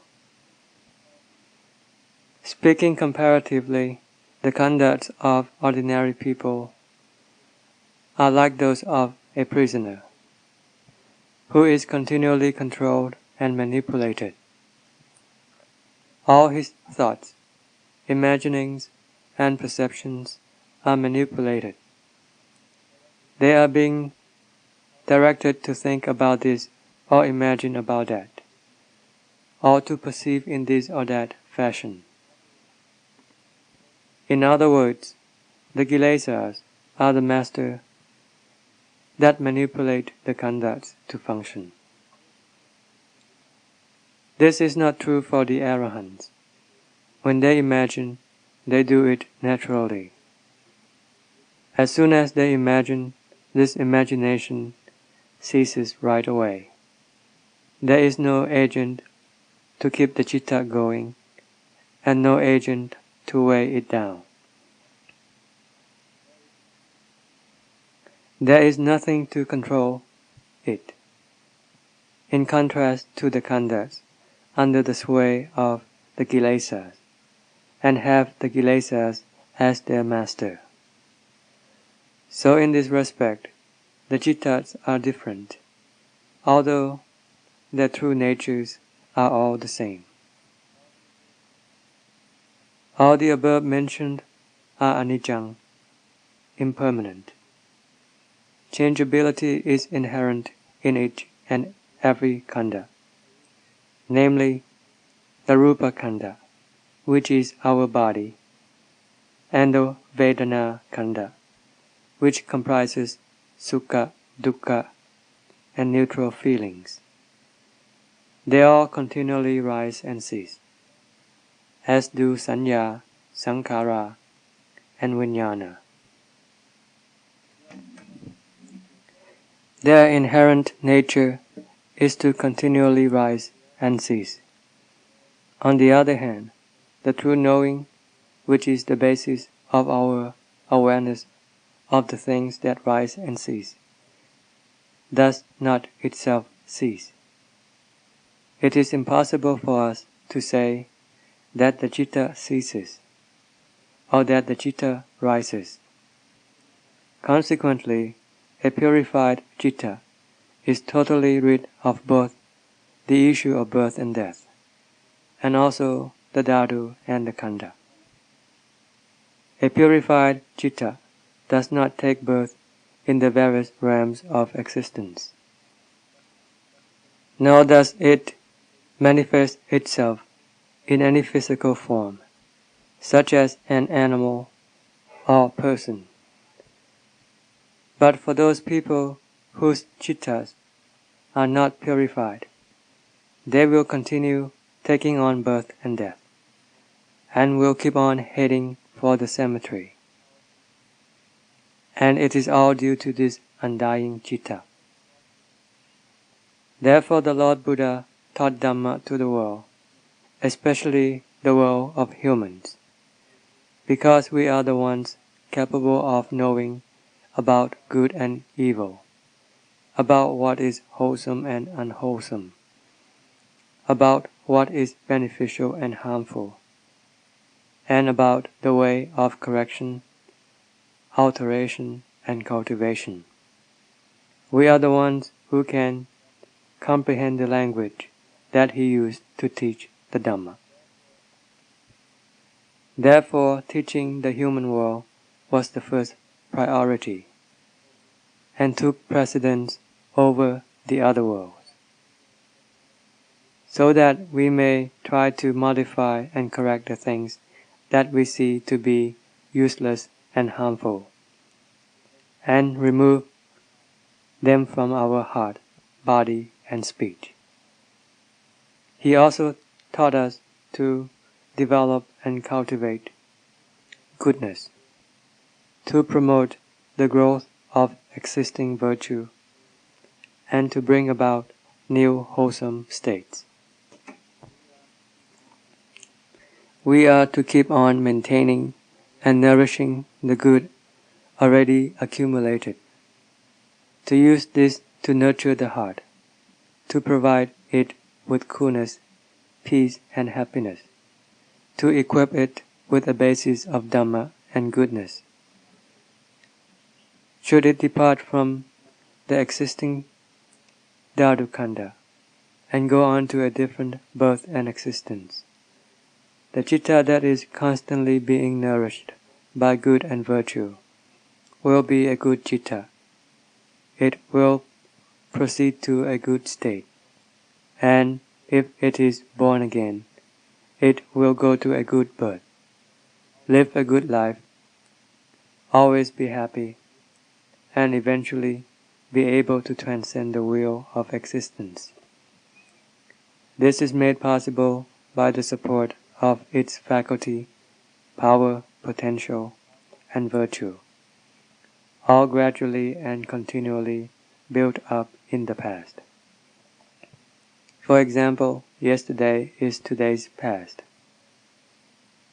Speaking comparatively, the conducts of ordinary people are like those of a prisoner, who is continually controlled and manipulated. All his thoughts, imaginings, and perceptions are manipulated. They are being directed to think about this or imagine about that, or to perceive in this or that fashion. In other words, the kilesas are the master that manipulate the conducts to function. This is not true for the arahants. When they imagine, they do it naturally. As soon as they imagine, this imagination ceases right away. There is no agent to keep the citta going, and no agent to weigh it down. There is nothing to control it, in contrast to the conducts under the sway of the kilesas, and have the kilesas as their master. So in this respect, the cittas are different, although their true natures are all the same. All the above mentioned are anicca, impermanent. Changeability is inherent in each and every khandha, namely the rupa khandha, which is our body, and the vedana khandha, which comprises sukha, dukkha, and neutral feelings. They all continually rise and cease, as do sanya, sankhara, and vijnana. Their inherent nature is to continually rise and cease. On the other hand, the true knowing, which is the basis of our awareness of the things that rise and cease, does not itself cease. It is impossible for us to say that the citta ceases, or that the citta rises. Consequently, a purified citta is totally rid of both the issue of birth and death, and also the dhatu and the khandha. A purified citta does not take birth in the various realms of existence, nor does it manifest itself in any physical form, such as an animal or person. But for those people whose cittas are not purified, they will continue taking on birth and death, and will keep on heading for the cemetery. And it is all due to this undying citta. Therefore the Lord Buddha taught Dhamma to the world, especially the world of humans, because we are the ones capable of knowing about good and evil, about what is wholesome and unwholesome, about what is beneficial and harmful, and about the way of correction, alteration, and cultivation. We are the ones who can comprehend the language that he used to teach the Dhamma. Therefore, teaching the human world was the first priority, and took precedence over the other worlds, so that we may try to modify and correct the things that we see to be useless and harmful, and remove them from our heart, body, and speech. He also taught us to develop and cultivate goodness, to promote the growth of existing virtue, and to bring about new wholesome states. We are to keep on maintaining and nourishing the good already accumulated, to use this to nurture the heart, to provide it with coolness, peace, and happiness, to equip it with a basis of Dhamma and goodness. Should it depart from the existing Dhatu-khanda and go on to a different birth and existence, the citta that is constantly being nourished by good and virtue will be a good citta. It will proceed to a good state, and if it is born again, it will go to a good birth, live a good life, always be happy, and eventually be able to transcend the wheel of existence. This is made possible by the support of its faculty, power, potential, and virtue, all gradually and continually built up in the past. For example, yesterday is today's past.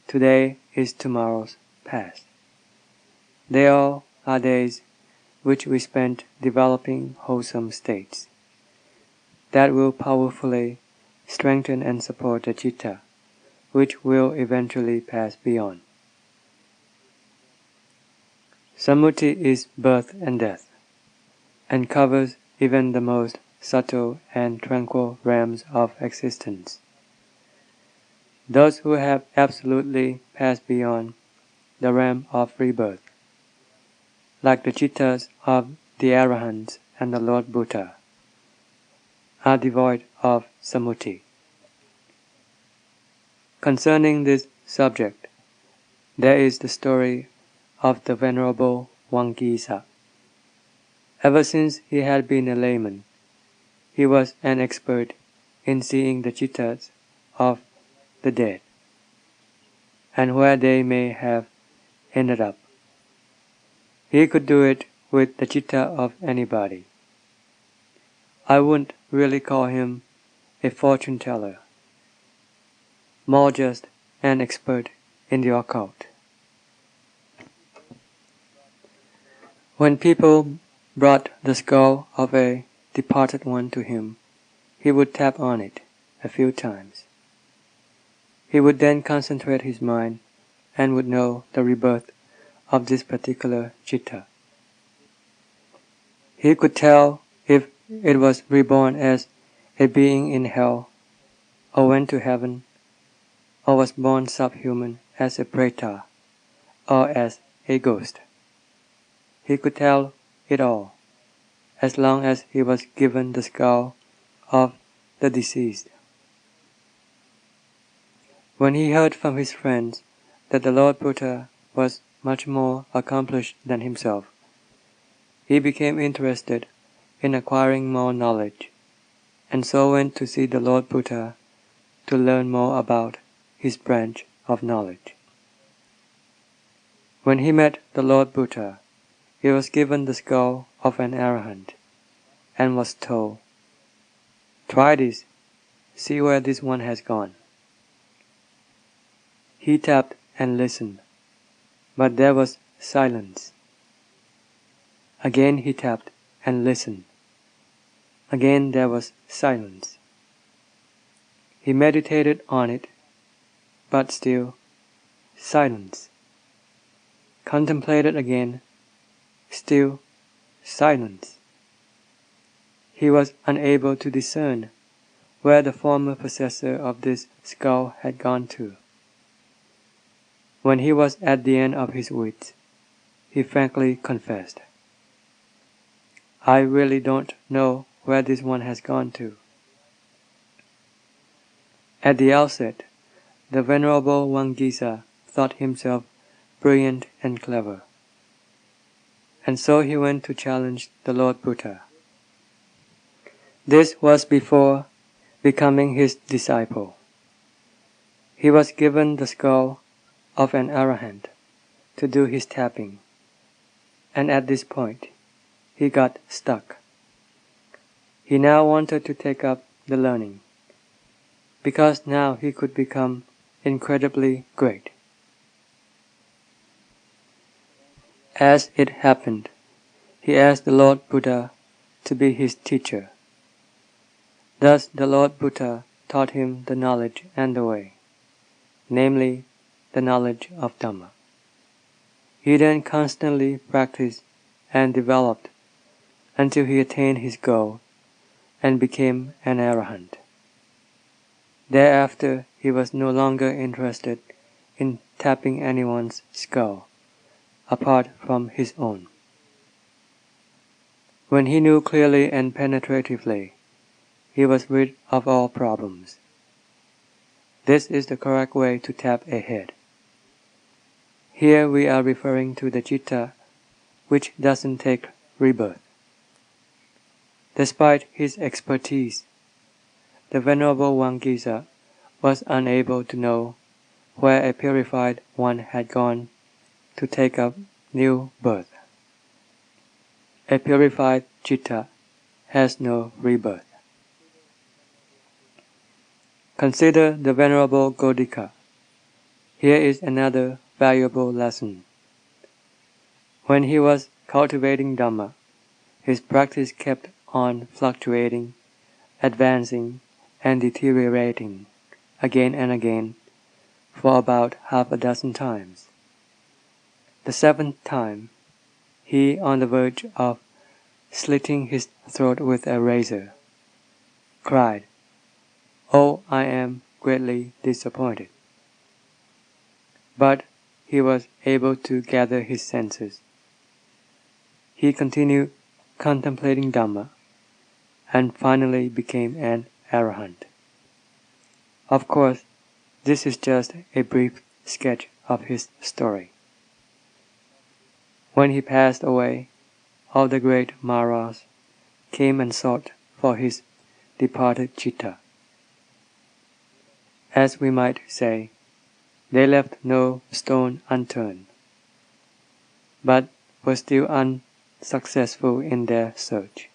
Today is tomorrow's past. They all are days which we spent developing wholesome states that will powerfully strengthen and support the citta, which will eventually pass beyond. Sammuti is birth and death, and covers even the most subtle and tranquil realms of existence. Those who have absolutely passed beyond the realm of rebirth, like the cittas of the Arahants and the Lord Buddha, are devoid of sammuti. Concerning this subject, there is the story of the Venerable Luangta. Ever since he had been a layman, he was an expert in seeing the cittas of the dead, and where they may have ended up. He could do it with the citta of anybody. I wouldn't really call him a fortune teller, more just an expert in the occult. When people brought the skull of a departed one to him, he would tap on it a few times. He would then concentrate his mind and would know the rebirth of this particular citta. He could tell if it was reborn as a being in hell, or went to heaven, or was born subhuman as a preta, or as a ghost. He could tell it all, as long as he was given the skull of the deceased. When he heard from his friends that the Lord Buddha was much more accomplished than himself, he became interested in acquiring more knowledge, and so went to see the Lord Buddha to learn more about his branch of knowledge. When he met the Lord Buddha, he was given the skull of an arahant, and was told, "Try this, see where this one has gone." He tapped and listened, but there was silence. Again he tapped and listened. Again there was silence. He meditated on it, but still silence. Contemplated again, still silence. He was unable to discern where the former possessor of this skull had gone to. When he was at the end of his wits, he frankly confessed, "I really don't know where this one has gone to." At the outset, the Venerable Luangta thought himself brilliant and clever, and so he went to challenge the Lord Buddha. This was before becoming his disciple. He was given the skull of an arahant to do his tapping, and at this point he got stuck. He now wanted to take up the learning, because now he could become incredibly great. As it happened, he asked the Lord Buddha to be his teacher. Thus the Lord Buddha taught him the knowledge and the way, namely, the knowledge of Dhamma. He then constantly practiced and developed until he attained his goal and became an arahant. Thereafter, he was no longer interested in tapping anyone's skull, apart from his own. When he knew clearly and penetratively, he was rid of all problems. This is the correct way to tap a head. Here we are referring to the citta which doesn't take rebirth. Despite his expertise, the Venerable Wangisa was unable to know where a purified one had gone to take up new birth. A purified citta has no rebirth. Consider the Venerable Godika. Here is another valuable lesson. When he was cultivating Dhamma, his practice kept on fluctuating, advancing, and deteriorating again and again for about half a dozen times. The seventh time, he on the verge of slitting his throat with a razor, cried, "Oh, I am greatly disappointed." But he was able to gather his senses. He continued contemplating Dhamma and finally became an arahant. Of course, this is just a brief sketch of his story. When he passed away, all the great Maras came and sought for his departed citta. As we might say, they left no stone unturned, but were still unsuccessful in their search.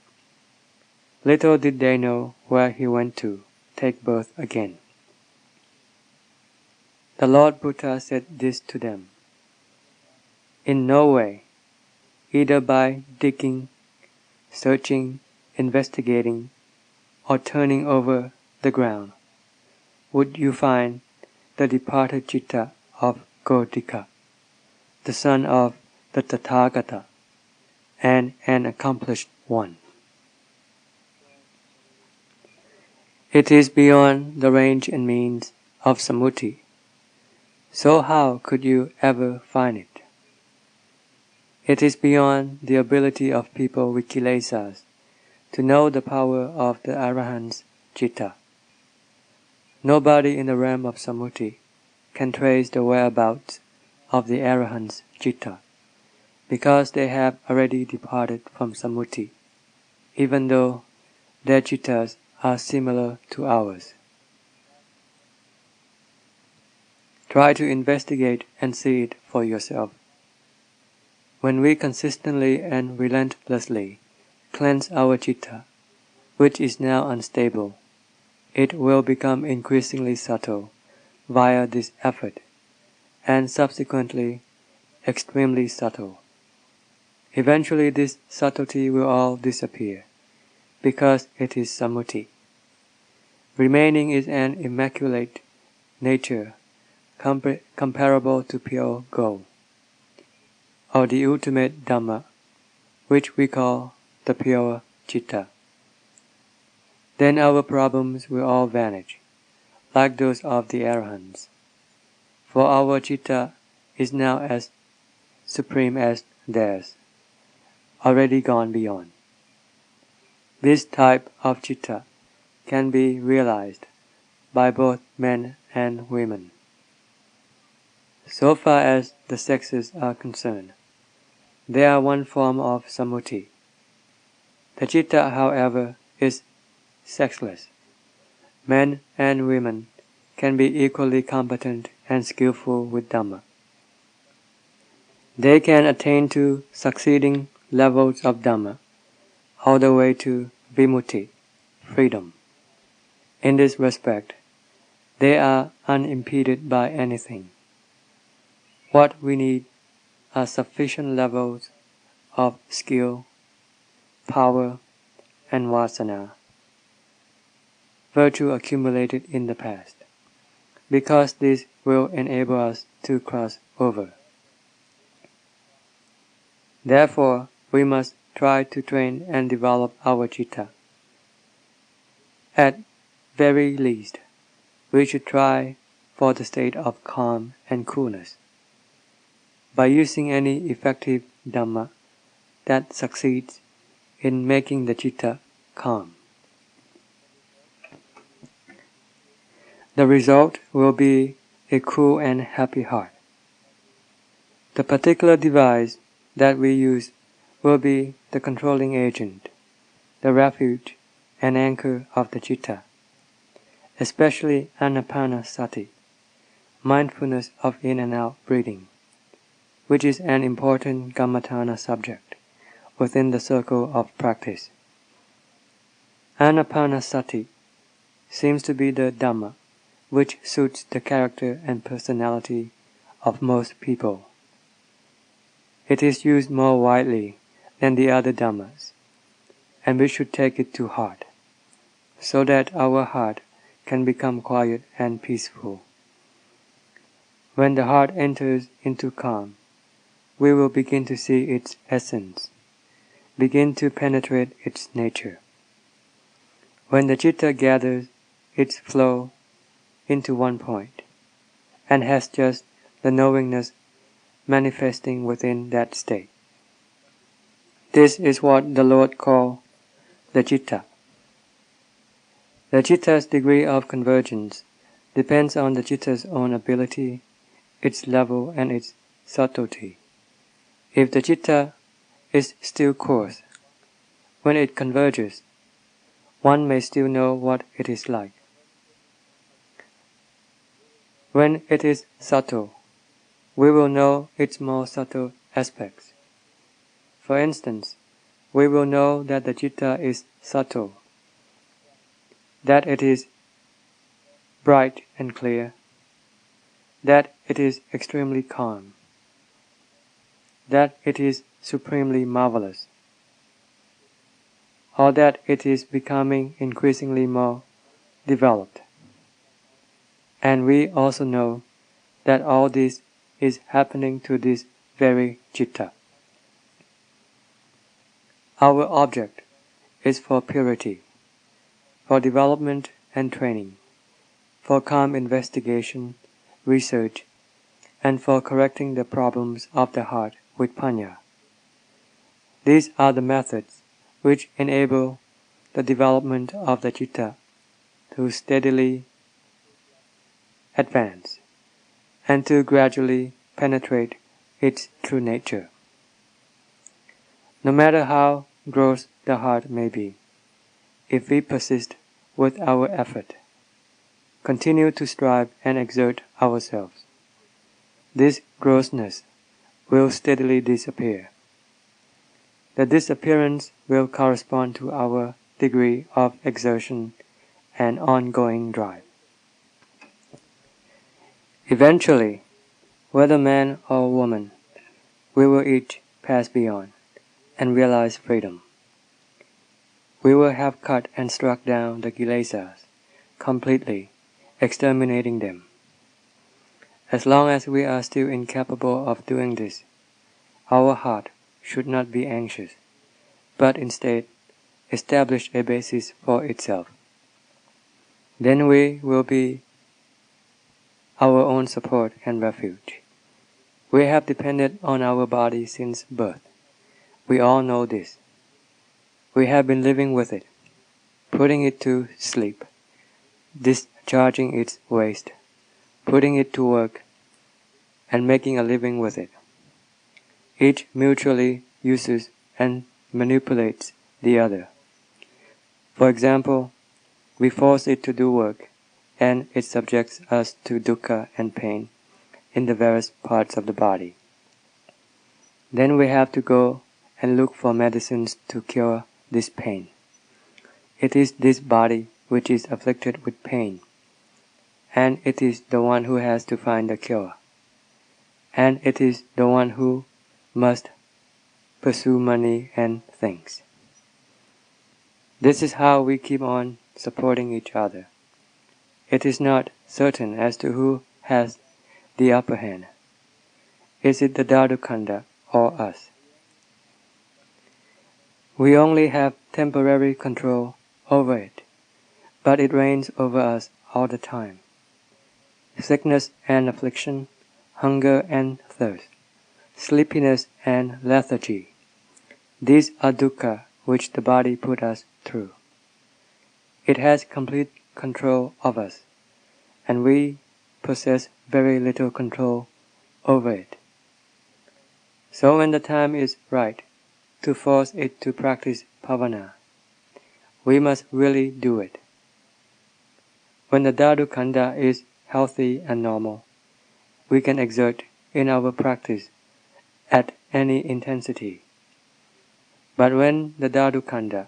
Little did they know where he went to take birth again. The Lord Buddha said this to them: "In no way, either by digging, searching, investigating, or turning over the ground, would you find the departed citta of Godika, the son of the Tathagata, and an accomplished one. It is beyond the range and means of sammuti, so how could you ever find it? It is beyond the ability of people with kilesas to know the power of the arahant's citta. Nobody in the realm of sammuti can trace the whereabouts of the arahant's citta, because they have already departed from sammuti, even though their cittas are similar to ours. Try to investigate and see it for yourself. When we consistently and relentlessly cleanse our citta, which is now unstable, it will become increasingly subtle via this effort, and subsequently extremely subtle. Eventually this subtlety will all disappear, because it is sammuti. Remaining is an immaculate nature comparable to pure gold, or the ultimate Dhamma, which we call the pure citta. Then our problems will all vanish, like those of the arahants, for our citta is now as supreme as theirs, already gone beyond. This type of citta can be realized by both men and women. So far as the sexes are concerned, they are one form of sammuti. The citta, however, is sexless. Men and women can be equally competent and skillful with Dhamma. They can attain to succeeding levels of Dhamma, all the way to vimutti, freedom. In this respect, they are unimpeded by anything. What we need are sufficient levels of skill, power, and vasana, virtue accumulated in the past, because this will enable us to cross over. Therefore, we must try to train and develop our citta. At very least, we should try for the state of calm and coolness. By using any effective Dhamma that succeeds in making the citta calm, the result will be a cool and happy heart. The particular device that we use will be the controlling agent, the refuge and anchor of the citta, especially anapanasati, mindfulness of in and out breathing, which is an important kammatthana subject within the circle of practice. Anapanasati seems to be the Dhamma which suits the character and personality of most people. It is used more widely than the other Dhammas, and we should take it to heart, so that our heart can become quiet and peaceful. When the heart enters into calm, we will begin to see its essence, begin to penetrate its nature. When the citta gathers its flow into one point, and has just the knowingness manifesting within that state, this is what the Lord called the citta. The citta's degree of convergence depends on the citta's own ability, its level, and its subtlety. If the citta is still coarse, when it converges, one may still know what it is like. When it is subtle, we will know its more subtle aspects. For instance, we will know that the citta is subtle, that it is bright and clear, that it is extremely calm, that it is supremely marvelous, or that it is becoming increasingly more developed. And we also know that all this is happening to this very citta. Our object is for purity, for development and training, for calm investigation, research, and for correcting the problems of the heart with panya. These are the methods which enable the development of the citta to steadily advance and to gradually penetrate its true nature. No matter how gross the heart may be, if we persist with our effort, continue to strive and exert ourselves, this grossness will steadily disappear. The disappearance will correspond to our degree of exertion and ongoing drive. Eventually, whether man or woman, we will each pass beyond and realize freedom. We will have cut and struck down the kilesas completely, exterminating them. As long as we are still incapable of doing this, our heart should not be anxious, but instead establish a basis for itself. Then we will be our own support and refuge. We have depended on our body since birth. We all know this. We have been living with it, putting it to sleep, discharging its waste, putting it to work, and making a living with it. Each mutually uses and manipulates the other. For example, we force it to do work, and it subjects us to dukkha and pain in the various parts of the body. Then we have to go and look for medicines to cure this pain. It is this body which is afflicted with pain, and it is the one who has to find the cure. And it is the one who must pursue money and things. This is how we keep on supporting each other. It is not certain as to who has the upper hand. Is it the Dhatu or us? We only have temporary control over it, but it reigns over us all the time. Sickness and affliction, hunger and thirst, sleepiness and lethargy. These are dukkha which the body put us through. It has complete control of us, and we possess very little control over it. So when the time is right to force it to practice bhavana, we must really do it. When the Dhatu is healthy and normal, we can exert in our practice at any intensity. But when the Dhatu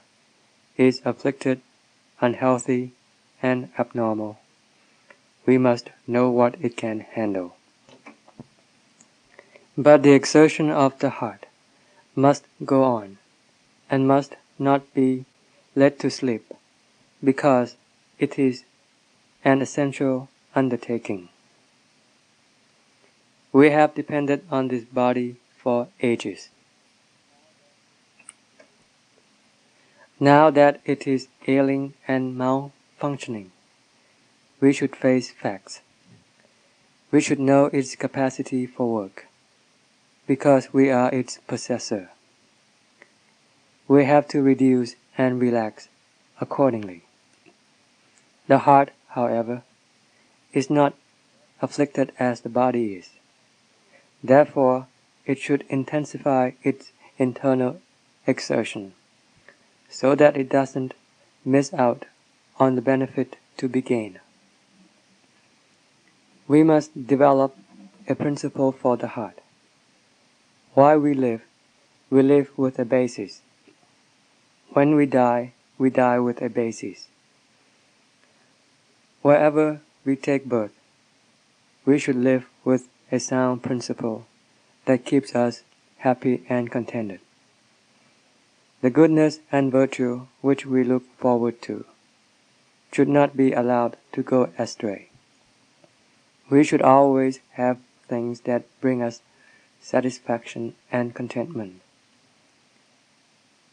is afflicted, unhealthy, and abnormal, we must know what it can handle. But the exertion of the heart must go on, and must not be let to slip, because it is an essential undertaking. We have depended on this body for ages. Now that it is ailing and malfunctioning, we should face facts. We should know its capacity for work, because we are its possessor. We have to reduce and relax accordingly. The heart, however, is not afflicted as the body is. Therefore, it should intensify its internal exertion, so that it doesn't miss out on the benefit to be gained. We must develop a principle for the heart. While we live with a basis. When we die with a basis. Wherever we take birth, we should live with a sound principle that keeps us happy and contented. The goodness and virtue which we look forward to should not be allowed to go astray. We should always have things that bring us satisfaction and contentment.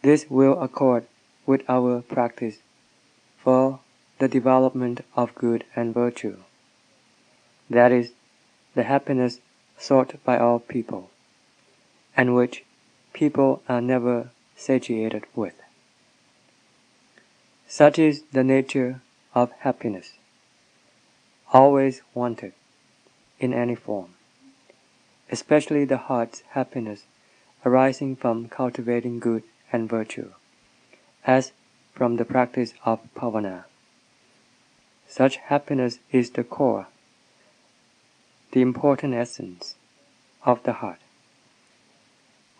This will accord with our practice for the development of good and virtue. That is, the happiness sought by all people, and which people are never satiated with. Such is the nature of happiness, always wanted in any form, especially the heart's happiness arising from cultivating good and virtue, as from the practice of bhavana. Such happiness is the core, the important essence of the heart.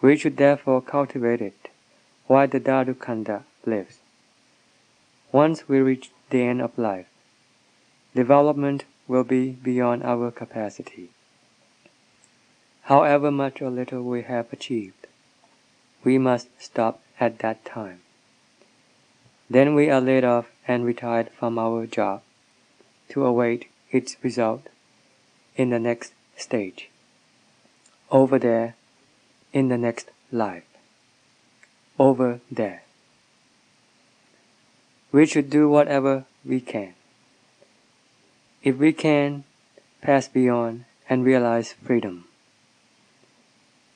We should therefore cultivate it while the Dhatu lives. Once we reach the end of life, development will be beyond our capacity. However much or little we have achieved, we must stop at that time. Then we are laid off and retired from our job to await its result in the next stage, over there in the next life, over there. We should do whatever we can. If we can pass beyond and realize freedom,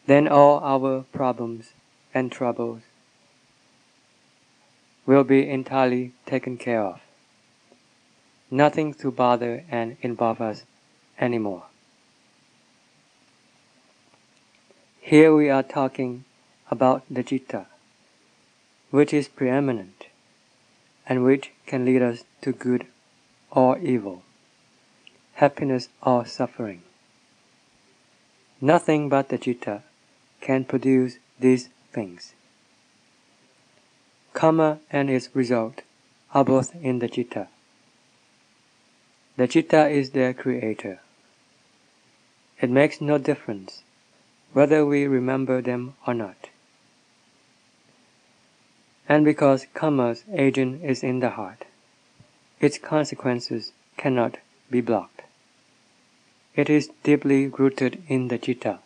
then all our problems and troubles will be entirely taken care of. Nothing to bother and involve us anymore. Here we are talking about the citta, which is preeminent, and which can lead us to good or evil, happiness or suffering. Nothing but the citta can produce these things. Karma and its result are both in the citta. The citta is their creator. It makes no difference whether we remember them or not. And because karma's agent is in the heart, its consequences cannot be blocked. It is deeply rooted in the citta.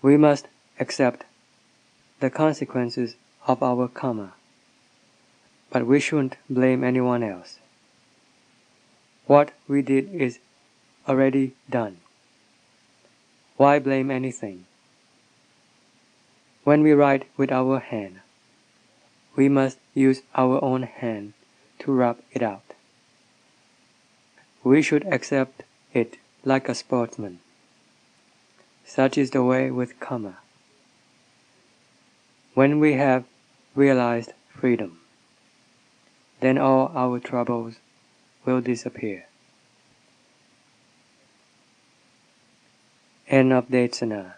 We must accept the consequences of our karma, but we shouldn't blame anyone else. What we did is already done. Why blame anything? When we write with our hand, we must use our own hand to rub it out. We should accept it like a sportsman. Such is the way with karma. When we have realized freedom, then all our troubles will disappear. End of Desana.